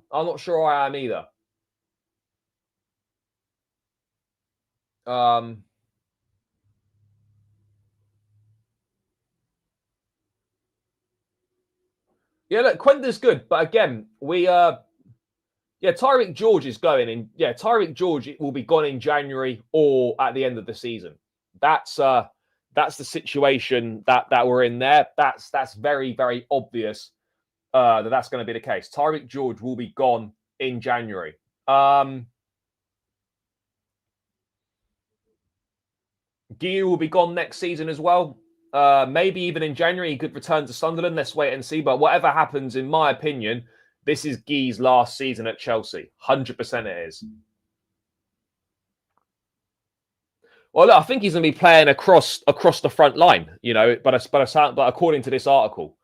Yeah, look, Quenda's good, but again, Tyreek George is going in. Yeah, Tyreek George will be gone in January or at the end of the season. That's the situation that we're in there. That's very, very obvious that's going to be the case. Tyreek George will be gone in January. Guiu will be gone next season as well. Maybe even in January he could return to Sunderland. Let's wait and see. But whatever happens, in my opinion, this is Guy's last season at Chelsea. 100% it is. Well, look, I think he's going to be playing across the front line, but according to this article,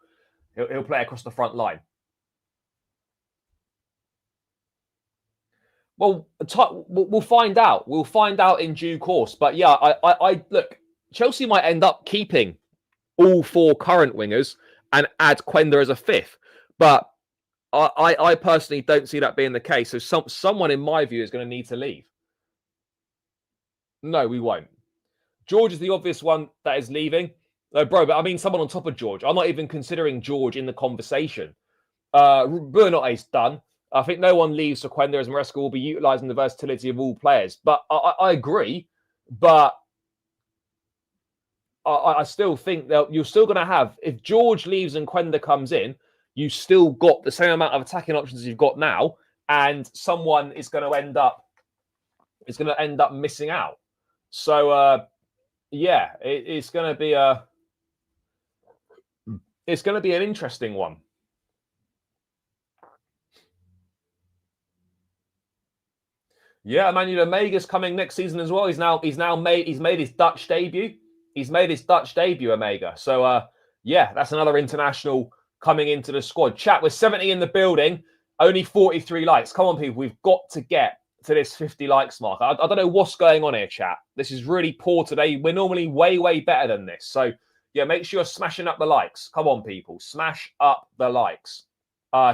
he'll play across the front line. Well, we'll find out. We'll find out in due course. But yeah, I look. Chelsea might end up keeping all 4 current wingers and add Quenda as a 5th. But I personally don't see that being the case. So someone, in my view, is going to need to leave. No, we won't. George is the obvious one that is leaving. No, bro, but I mean someone on top of George. I'm not even considering George in the conversation. Burnotte's done. I think no one leaves for Quenda, as Maresca will be utilising the versatility of all players. But I agree. But I still think that you're still going to have, if George leaves and Quenda comes in, you still got the same amount of attacking options as you've got now, and someone is going to end up missing out. So yeah, it's going to be an interesting one. Yeah, Emmanuel Omega's coming next season as well. He's made his Dutch debut. He's made his Dutch debut, Omega. So yeah, that's another international coming into the squad. Chat, we're 70 in the building, only 43 likes. Come on, people, we've got to get to this 50 likes mark. I don't know what's going on here, chat. This is really poor today. We're normally way better than this. So yeah, make sure you're smashing up the likes. Come on, people, smash up the likes.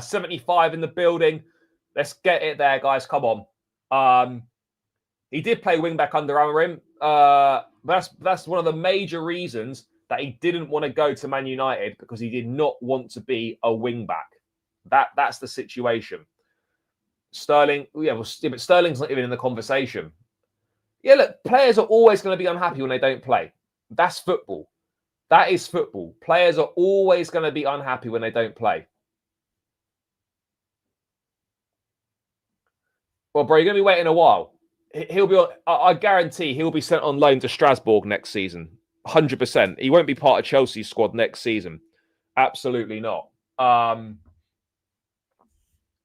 75 in the building. Let's get it there, guys. Come on. He did play wing back under Amorim. That's one of the major reasons that he didn't want to go to Man United, because he did not want to be a wing back. That's the situation. Sterling, but Sterling's not even in the conversation. Yeah, look, players are always going to be unhappy when they don't play. That's football. That is football. Players are always going to be unhappy when they don't play. Well, bro, you're going to be waiting a while. He'll be. I guarantee he'll be sent on loan to Strasbourg next season. 100%. He won't be part of Chelsea's squad next season. Absolutely not.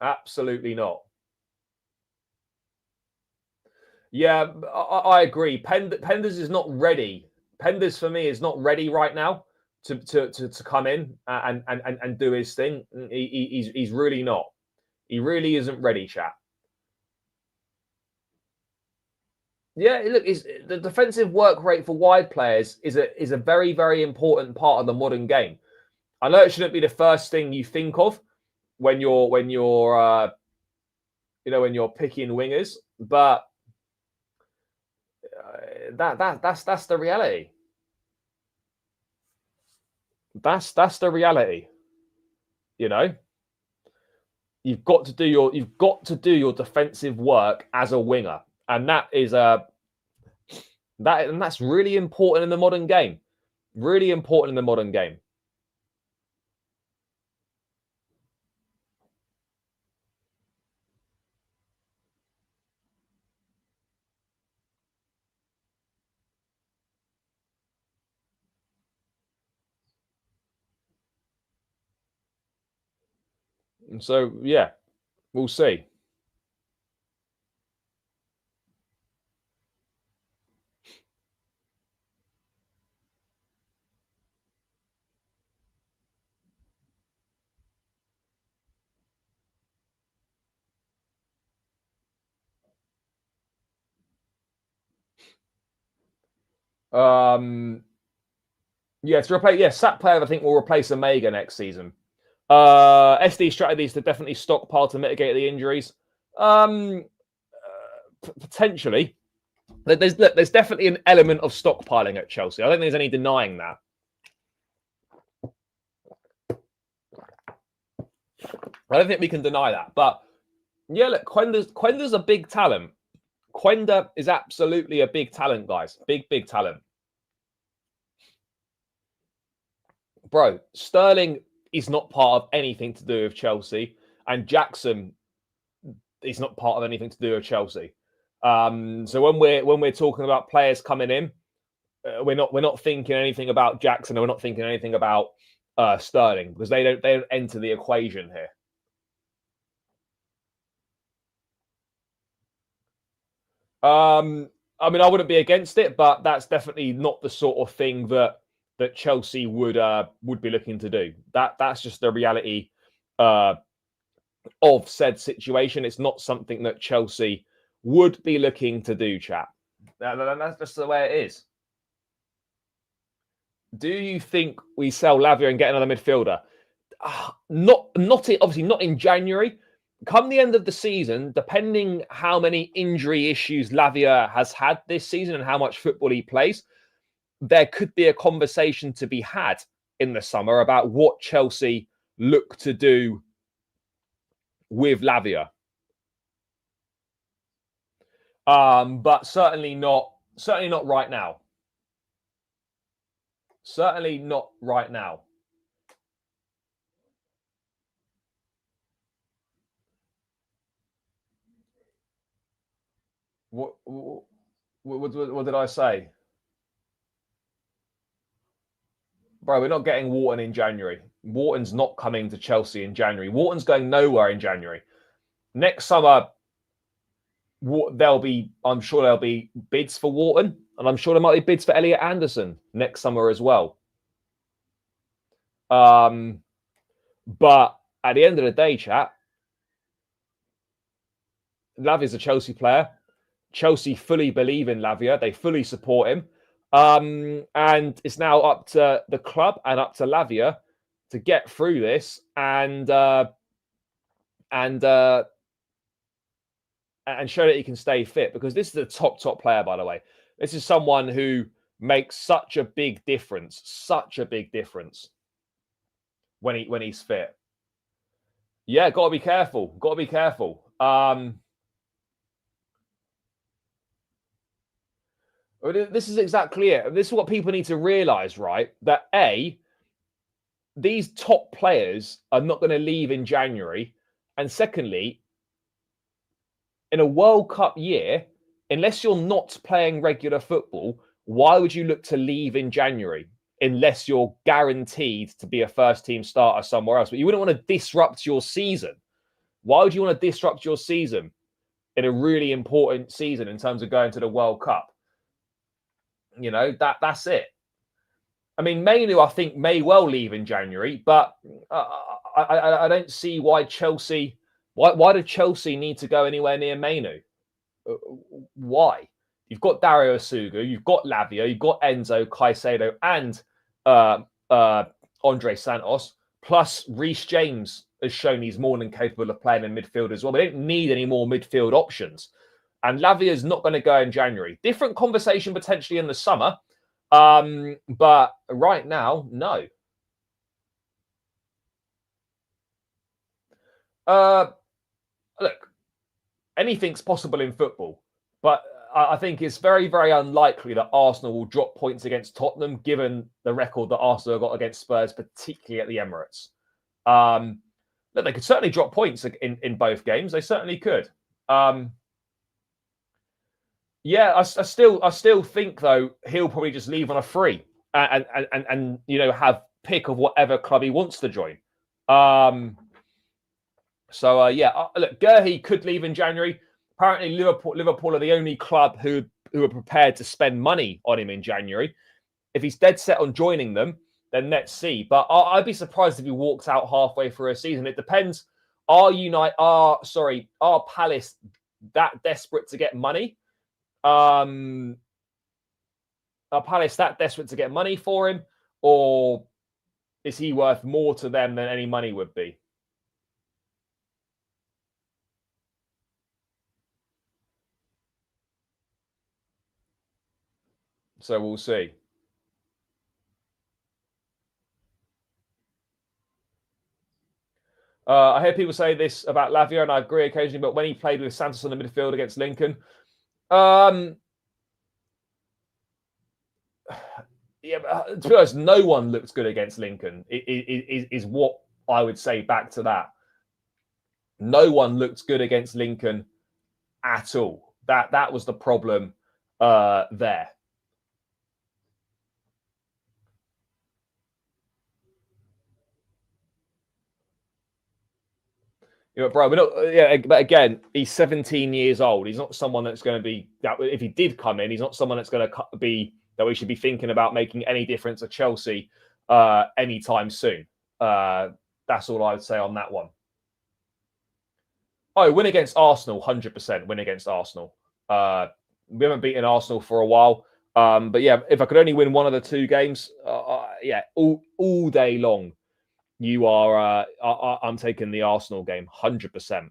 Absolutely not. Yeah, I agree. Penders is not ready. Penders for me is not ready right now to come in and do his thing. He's really not. He really isn't ready, chat. Yeah, look, the defensive work rate for wide players is a very important part of the modern game. I know it shouldn't be the first thing you think of when you're picking wingers, but that's the reality. That's the reality. You know, you've got to do your defensive work as a winger, and that's really important in the modern game. Really important in the modern game. And so, yeah, we'll see. Yeah, to replace. Yeah, Sat player I think will replace Omega next season. SD strategies to definitely stockpile to mitigate the injuries. Potentially. There's definitely an element of stockpiling at Chelsea. I don't think there's any denying that. I don't think we can deny that. But yeah, look, Quenda's a big talent. Quenda is absolutely a big talent, guys. Big talent. Bro, Sterling is not part of anything to do with Chelsea, and Jackson is not part of anything to do with Chelsea. So when we're talking about players coming in, we're not thinking anything about Jackson, or we're not thinking anything about Sterling, because they don't enter the equation here. I mean, I wouldn't be against it, but that's definitely not the sort of thing that Chelsea would be looking to do. That's just the reality of said situation. It's not something that Chelsea would be looking to do, chap. That's just the way it is. Do you think we sell Lavia and get another midfielder? Obviously not in January. Come the end of the season, depending how many injury issues Lavia has had this season and how much football he plays, there could be a conversation to be had in the summer about what Chelsea look to do with Lavia. But certainly not right now. Certainly not right now. What did I say? Bro, we're not getting Wharton in January. Wharton's not coming to Chelsea in January. Wharton's going nowhere in January. Next summer, I'm sure there'll be bids for Wharton, and I'm sure there might be bids for Elliot Anderson next summer as well. But at the end of the day, chat, Lavia's a Chelsea player. Chelsea fully believe in Lavia. They fully support him. And it's now up to the club and up to Lavia to get through this and show that he can stay fit, because this is a top player, by the way. This is someone who makes such a big difference when he's fit. Yeah, got to be careful. This is exactly it. This is what people need to realize, right? That these top players are not going to leave in January. And secondly, in a World Cup year, unless you're not playing regular football, why would you look to leave in January unless you're guaranteed to be a first team starter somewhere else? But you wouldn't want to disrupt your season. Why would you want to disrupt your season in a really important season in terms of going to the World Cup? You know, that's it. I mean, Mainu, I think, may well leave in January, but I don't see why Chelsea... Why did Chelsea need to go anywhere near Mainu? Why? You've got Dario Asugu, you've got Lavia, you've got Enzo, Caicedo, and Andre Santos, plus Reece James has shown he's more than capable of playing in midfield as well. We don't need any more midfield options. And Lavia is not going to go in January. Different conversation potentially in the summer, but right now, no. Look, anything's possible in football, but I think it's very, very unlikely that Arsenal will drop points against Tottenham, given the record that Arsenal got against Spurs, particularly at the Emirates. Look, they could certainly drop points in both games. They certainly could. Yeah, I still think though he'll probably just leave on a free and have pick of whatever club he wants to join. Look, Gurhey could leave in January. Apparently, Liverpool are the only club who are prepared to spend money on him in January. If he's dead set on joining them, then let's see. But I'd be surprised if he walks out halfway through a season. It depends. Are Palace that desperate to get money? Are Palace that desperate to get money for him, or is he worth more to them than any money would be? So we'll see. I hear people say this about Lavia, and I agree occasionally, but when he played with Santos on the midfield against Lincoln, to be honest, no one looked good against Lincoln, is what I would say back to that. No one looked good against Lincoln at all. That was the problem there. Bro, we're not. Yeah, but again, he's 17 years old. He's not someone that's going to be that. If he did come in, he's not someone that's going to be that we should be thinking about making any difference at Chelsea anytime soon. That's all I would say on that one. Oh, win against Arsenal, 100% win against Arsenal. We haven't beaten Arsenal for a while. But yeah, if I could only win one of the two games, yeah, all day long, I'm taking the Arsenal game, 100%.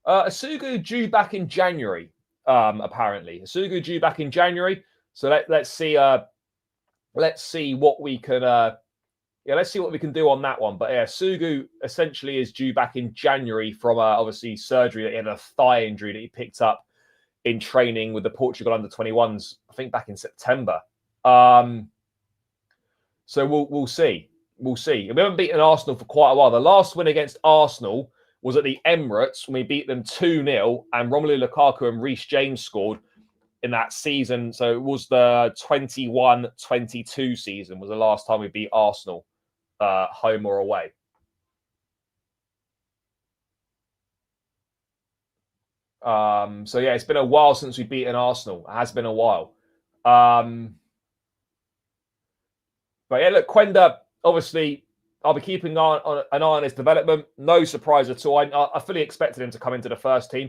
Asugu due back in January, apparently. Asugu due back in January. So let's see what we can let's see what we can do on that one. But yeah, Sugu essentially is due back in January from obviously surgery that he had, a thigh injury that he picked up in training with the Portugal under-21s, I think back in September. So we'll see. We'll see. And we haven't beaten Arsenal for quite a while. The last win against Arsenal was at the Emirates when we beat them 2-0 and Romelu Lukaku and Reece James scored in that season. So it was the 21-22 season was the last time we beat Arsenal, home or away. So yeah, it's been a while since we've beaten Arsenal. It has been a while. But yeah, look, Quenda, obviously, I'll be keeping an eye on his development. No surprise at all. I fully expected him to come into the first team.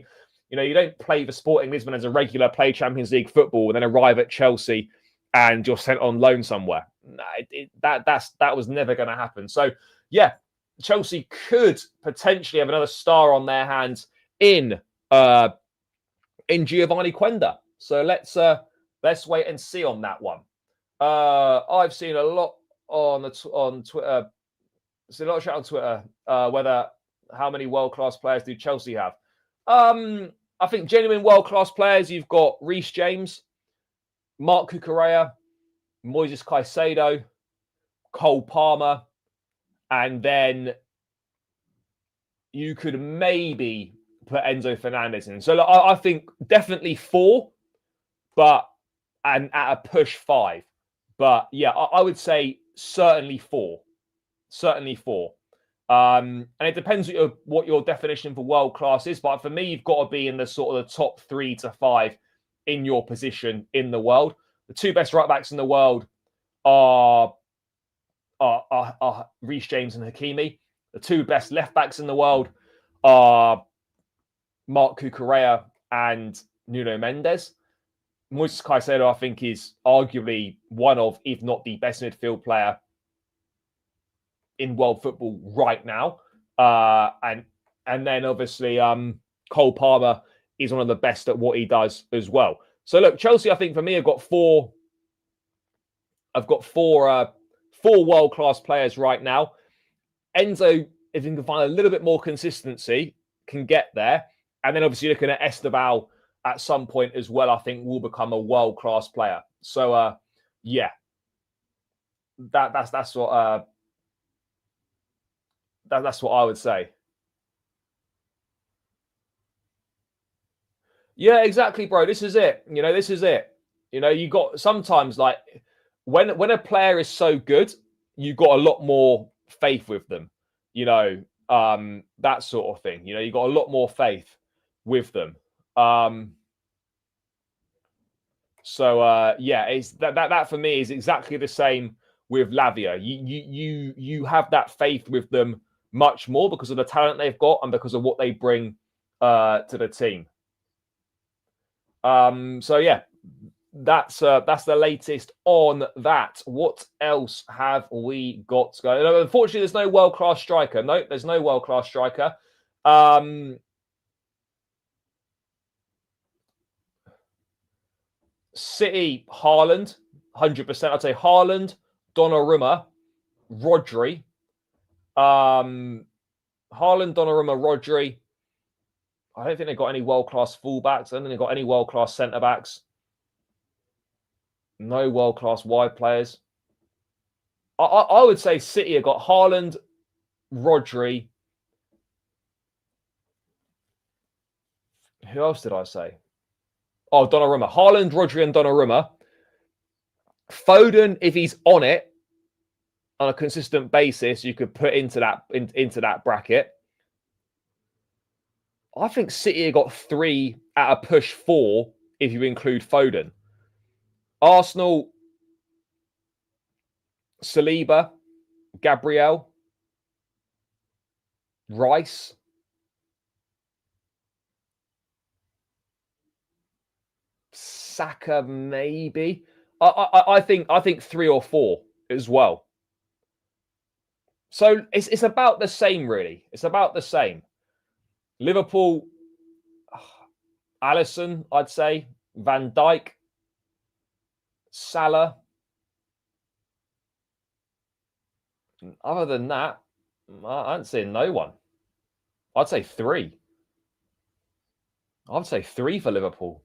You know, you don't play for Sporting Lisbon as a regular, play Champions League football, and then arrive at Chelsea and you're sent on loan somewhere. That was never going to happen. So yeah, Chelsea could potentially have another star on their hands in Giovanni Quenda. So let's wait and see on that one. I've seen a lot on Twitter. Seen a lot of chat on Twitter whether how many world-class players do Chelsea have. I think genuine world-class players. You've got Reece James, Mark Cucurella, Moises Caicedo, Cole Palmer, and then you could maybe put Enzo Fernandez in. So I think definitely 4, and at a push 5. But yeah, I would say certainly 4. Certainly 4. And it depends what your definition for world class is. But for me, you've got to be in the sort of the top 3 to 5 in your position in the world. The 2 best right backs in the world are Reece James and Hakimi. The 2 best left backs in the world are Mark Cucurella and Nuno Mendes. Moises Caicedo, I think, is arguably one of, if not the best midfield player in world football right now. And then obviously Cole Palmer is one of the best at what he does as well. So look, Chelsea, I think for me, I've got 4 world-class players right now. Enzo, if he can find a little bit more consistency, can get there. And then obviously looking at Esteval at some point as well, I think will become a world-class player. So yeah, that's what that's what I would say. Yeah, exactly, bro. This is it. You know, this is it. You know, you got sometimes like when a player is so good, you got a lot more faith with them. You know, that sort of thing. You know, you got a lot more faith with them. So yeah, it's that for me is exactly the same with Lavia. You have that faith with them much more because of the talent they've got and because of what they bring to the team. So yeah, that's the latest on that. What else have we got going? Unfortunately, there's no world-class striker. No, there's no world-class striker. City, Haaland, 100%. I'd say Haaland, Donnarumma, Rodri. Haaland, Donnarumma, Rodri. I don't think they've got any world-class fullbacks. I don't think they've got any world-class centre-backs. No world-class wide players. I would say City have got Haaland, Rodri. Who else did I say? Oh, Donnarumma. Haaland, Rodri, and Donnarumma. Foden, if he's on it on a consistent basis, you could put into that bracket. I think City have got 3 at a push 4 if you include Foden. Arsenal, Saliba, Gabriel, Rice. Saka maybe. I think 3 or 4 as well. So it's about the same, really. It's about the same. Liverpool, Alisson, I'd say, Van Dijk, Salah. Other than that, I ain't seeing no one. I'd say 3. I'd say 3 for Liverpool.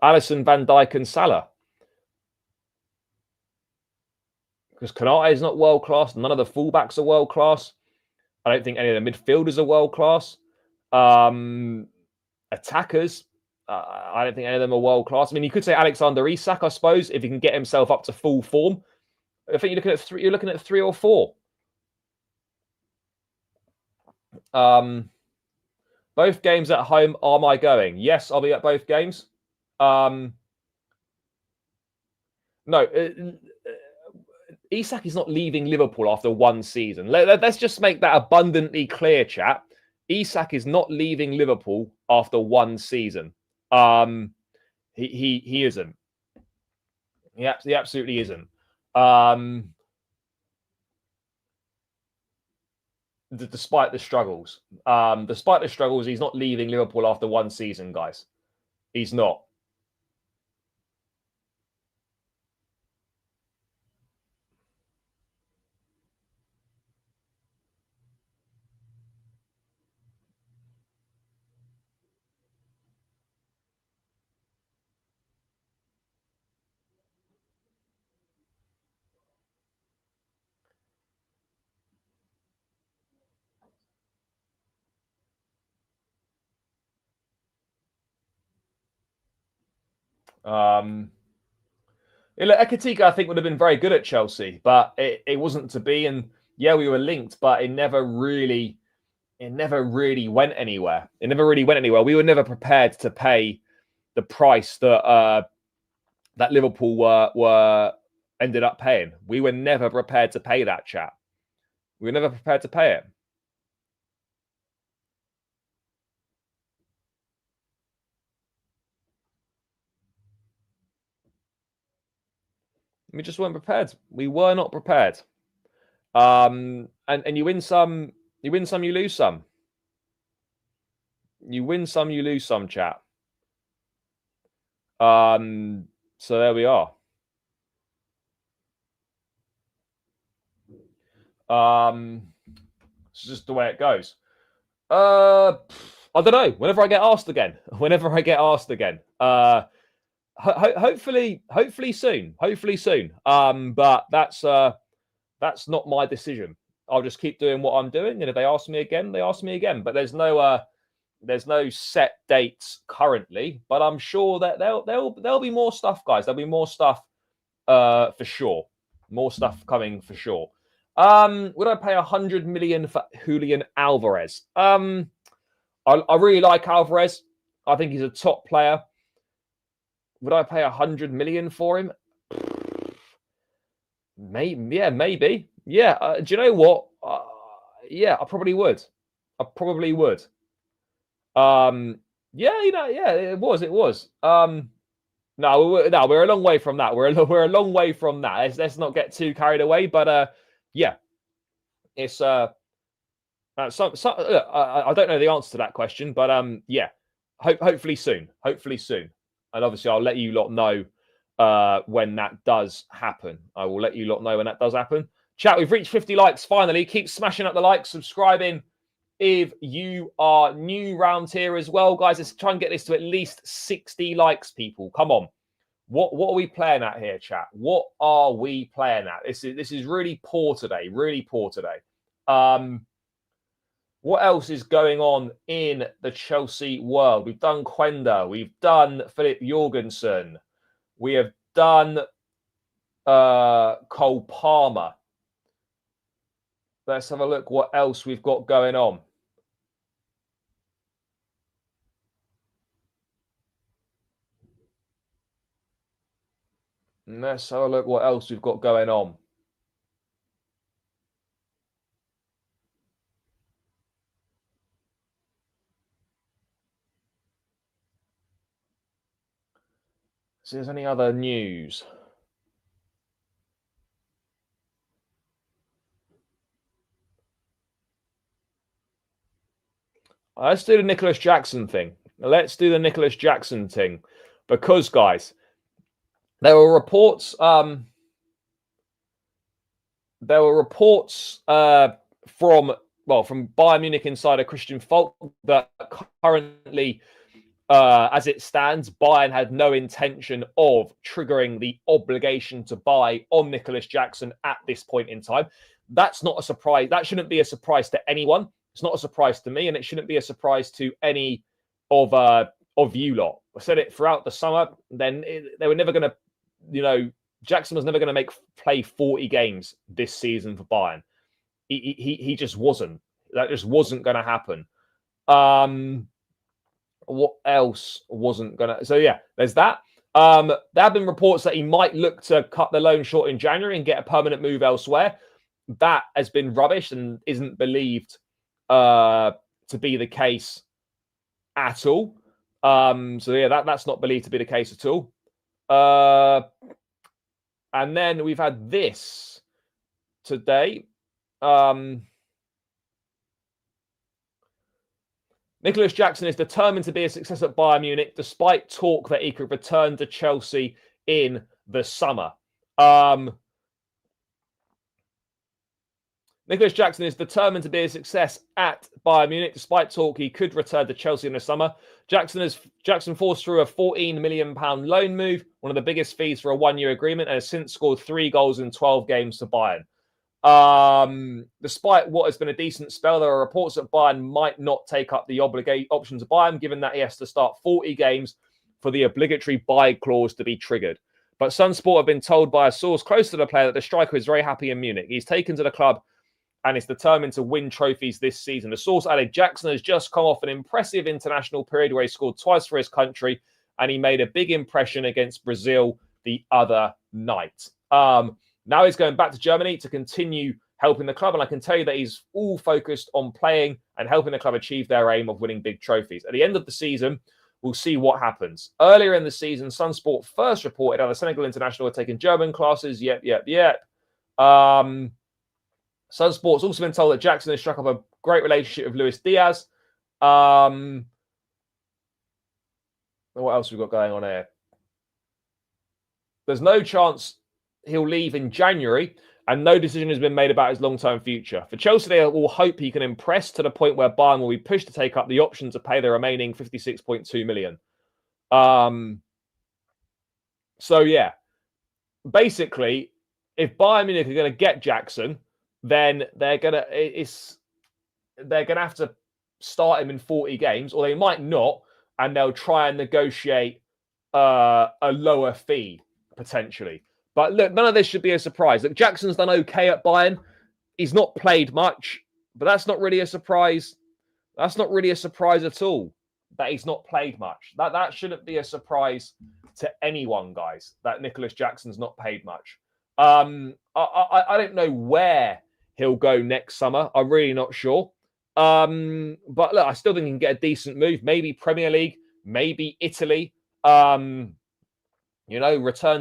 Alisson, Van Dijk, and Salah. Because Konate is not world class. None of the fullbacks are world class. I don't think any of the midfielders are world class. Attackers, I don't think any of them are world class. I mean, you could say Alexander Isak, I suppose, if he can get himself up to full form. I think you're looking at 3. You're looking at 3 or 4. Both games at home. Am I going? Yes, I'll be at both games. No, Isak is not leaving Liverpool after 1 season. Let's just make that abundantly clear, chat. Isak is not leaving Liverpool after 1 season. He isn't. He absolutely isn't. Despite the struggles, he's not leaving Liverpool after 1 season, guys. He's not. Ekitike, I think, would have been very good at Chelsea, but it wasn't to be. And yeah, we were linked, but it never really went anywhere. It never really went anywhere. We were never prepared to pay the price that that Liverpool were ended up paying. We were never prepared to pay that, chat. We were never prepared to pay it. We just weren't prepared. We were not prepared. And you win some, you lose some. You win some, you lose some, chat. So there we are. It's just the way it goes. I don't know. Whenever I get asked again. Hopefully soon. But that's not my decision. I'll just keep doing what I'm doing, and if they ask me again, they ask me again. But there's no set dates currently. But I'm sure that there'll be more stuff, guys. There'll be more stuff for sure. More stuff coming for sure. Would I pay 100 million for Julian Alvarez? I really like Alvarez. I think he's a top player. Would I pay 100 million for him? Maybe. Yeah. Do you know what? Yeah, I probably would. Yeah, it was. No, we're a long way from that. We're a long way from that. Let's not get too carried away. But yeah, it's I don't know the answer to that question, but yeah, hopefully soon, and obviously I'll let you lot know when that does happen. I will let you lot know when that does happen. Chat, we've reached 50 likes finally. Keep smashing up the likes, subscribing if you are new round here as well, guys. Let's try and get this to at least 60 likes, people. Come on. What are we playing at here, chat? What are we playing at? This is really poor today. What else is going on in the Chelsea world? We've done Quenda. We've done Filip Jorgensen. We have done Cole Palmer. Let's have a look what else we've got going on. Let's have a look what else we've got going on. see if there's any other news. Let's do the Nicholas Jackson thing. Let's do the Nicholas Jackson thing. Because, guys, there were reports from Bayern Munich insider Christian Falk that currently, as it stands, Bayern had no intention of triggering the obligation to buy on Nicholas Jackson at this point in time. That's not a surprise. That shouldn't be a surprise to anyone. It's not a surprise to me, and it shouldn't be a surprise to any of you lot. I said it throughout the summer. They were never going to, Jackson was never going to play 40 games this season for Bayern. He just wasn't. That just wasn't going to happen. What else wasn't going to? So yeah, there's that. There have been reports that he might look to cut the loan short in January and get a permanent move elsewhere. That has been rubbish and isn't believed to be the case at all. So yeah, that's not believed to be the case at all. And then we've had this today. Nicholas Jackson is determined to be a success at Bayern Munich, despite talk that he could return to Chelsea in the summer. Nicholas Jackson is determined to be a success at Bayern Munich, despite talk he could return to Chelsea in the summer. Jackson forced through a £14 million loan move, one of the biggest fees for a one-year agreement, and has since scored 3 goals in 12 games for Bayern. Despite what has been a decent spell, there are reports that Bayern might not take up the option to buy him, given that he has to start 40 games for the obligatory buy clause to be triggered. But Sunsport have been told by a source close to the player that the striker is very happy in Munich. He's taken to the club and is determined to win trophies this season. The source added, Jackson has just come off an impressive international period where he scored twice for his country, and he made a big impression against Brazil the other night. Now he's going back to Germany to continue helping the club, and I can tell you that he's all focused on playing and helping the club achieve their aim of winning big trophies. At the end of the season, we'll see what happens. Earlier in the season, Sunsport first reported how the Senegal international had taken German classes. Yep. Sunsport's also been told that Jackson has struck up a great relationship with Luis Diaz. What else have we got going on here? There's no chance he'll leave in January, and no decision has been made about his long-term future. For Chelsea, they will hope he can impress to the point where Bayern will be pushed to take up the option to pay the remaining $56.2 million. So yeah, basically, if Bayern Munich are going to get Jackson, then they're gonna have to start him in 40 games, or they might not, and they'll try and negotiate a lower fee potentially. But look, none of this should be a surprise. Look, Jackson's done okay at Bayern. He's not played much, but that's not really a surprise. That's not really a surprise at all that he's not played much. That shouldn't be a surprise to anyone, guys, that Nicholas Jackson's not paid much. I don't know where he'll go next summer. I'm really not sure. But look, I still think he can get a decent move. Maybe Premier League, maybe Italy. Return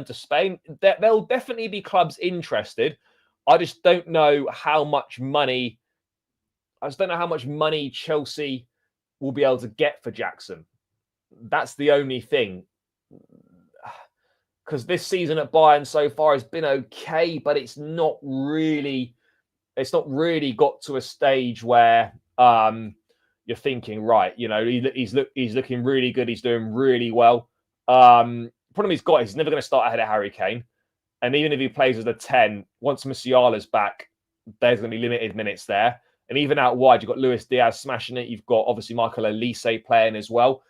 to Spain. There'll definitely be clubs interested. I just don't know how much money. I just don't know how much money Chelsea will be able to get for Jackson. That's the only thing. Because this season at Bayern so far has been okay, but it's not really got to a stage where you're thinking, right, he's looking really good, he's doing really well. Problem he's got is he's never going to start ahead of Harry Kane. And even if he plays as a 10, once Musiala's back, there's going to be limited minutes there. And even out wide, you've got Luis Diaz smashing it. You've got, obviously, Michael Elise playing as well.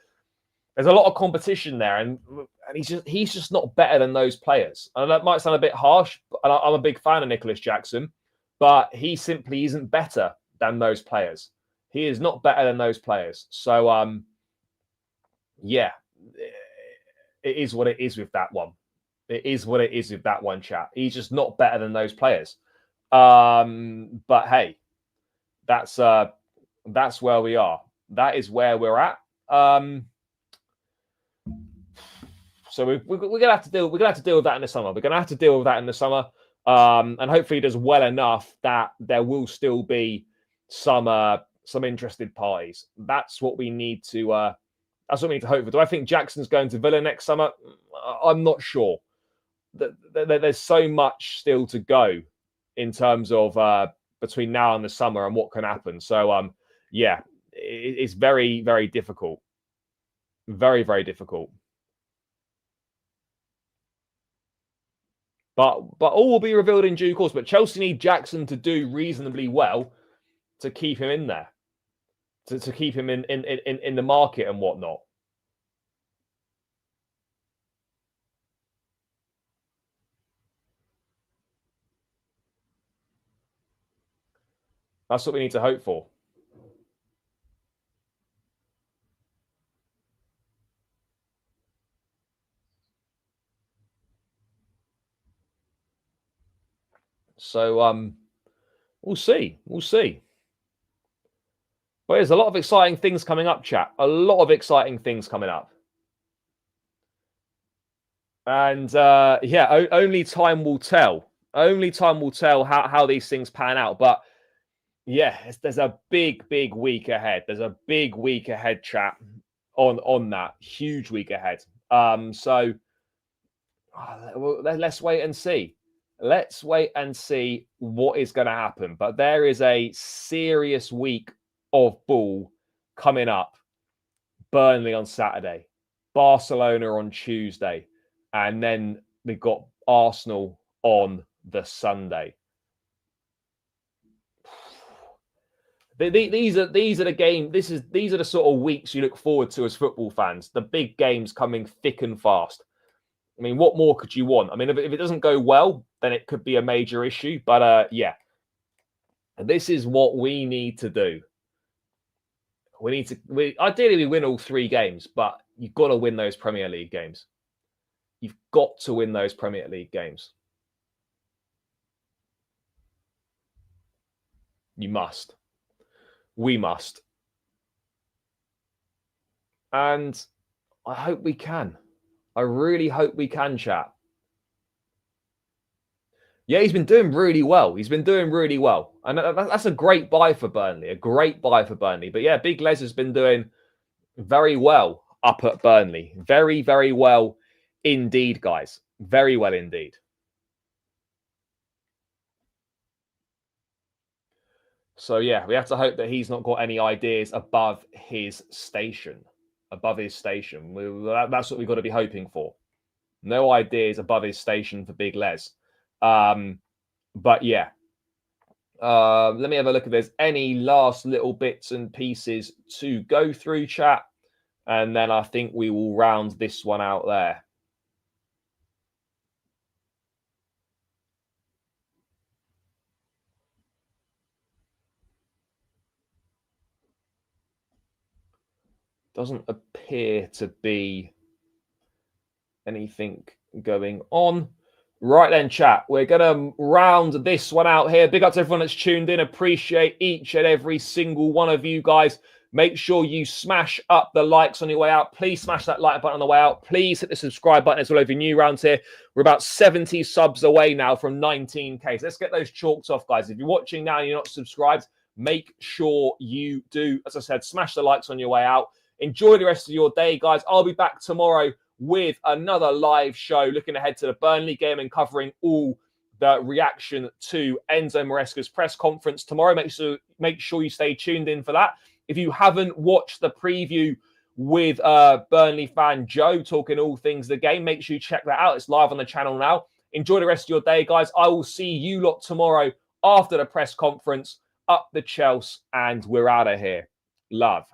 There's a lot of competition there. And he's just not better than those players. And that might sound a bit harsh, and I'm a big fan of Nicholas Jackson, but he simply isn't better than those players. He is not better than those players. So, yeah, it is what it is with that one. It is what it is with that one, chat. He's just not better than those players. But hey, that's where we are. That is where we're at. So we're gonna have to deal. We're gonna have to deal with that in the summer. We're gonna have to deal with that in the summer, and hopefully he does well enough that there will still be some interested parties. That's what we need to. That's what we need to hope for. Do I think Jackson's going to Villa next summer? I'm not sure. There's so much still to go in terms of between now and the summer and what can happen. So yeah, it's very, very difficult. Very, very difficult. But all will be revealed in due course. But Chelsea need Jackson to do reasonably well to keep him in there, to keep him in the market and whatnot. That's what we need to hope for. So we'll see. We'll see. But there's a lot of exciting things coming up, chat. A lot of exciting things coming up. And yeah, only time will tell. Only time will tell how these things pan out. But yeah, there's a big, big week ahead. There's a big week ahead, chat, on that. Huge week ahead. So let's wait and see. Let's wait and see what is going to happen. But there is a serious week of ball coming up. Burnley on Saturday, Barcelona on Tuesday, and then we've got Arsenal on the Sunday. These are the game. These are the sort of weeks you look forward to as football fans. The big games coming thick and fast. I mean, what more could you want? I mean, if it doesn't go well, then it could be a major issue. But yeah, this is what we need to do. We ideally win all 3 games, but you've got to win those Premier League games. You've got to win those Premier League games. You must. We must. And I hope we can. I really hope we can, chat. Yeah, he's been doing really well. He's been doing really well. And that's a great buy for Burnley. A great buy for Burnley. But yeah, Big Les has been doing very well up at Burnley. Very, very well indeed, guys. Very well indeed. So yeah, we have to hope that he's not got any ideas above his station. Above his station. That's what we've got to be hoping for. No ideas above his station for Big Les. But yeah. Let me have a look if there's any last little bits and pieces to go through, chat. And then I think we will round this one out there. Doesn't appear to be anything going on. Right then, chat, we're going to round this one out here. Big up to everyone that's tuned in. Appreciate each and every single one of you guys. Make sure you smash up the likes on your way out. Please smash that like button on the way out. Please hit the subscribe button as well if you're new around here. We're about 70 subs away now from 19K. So let's get those chalks off, guys. If you're watching now and you're not subscribed, make sure you do. As I said, smash the likes on your way out. Enjoy the rest of your day, guys. I'll be back tomorrow with another live show looking ahead to the Burnley game and covering all the reaction to Enzo Maresca's press conference tomorrow. Make sure you stay tuned in for that. If you haven't watched the preview with Burnley fan Joe talking all things the game, make sure you check that out. It's live on the channel now. Enjoy the rest of your day, guys. I will see you lot tomorrow after the press conference. Up the Chelsea, and we're out of here. Love.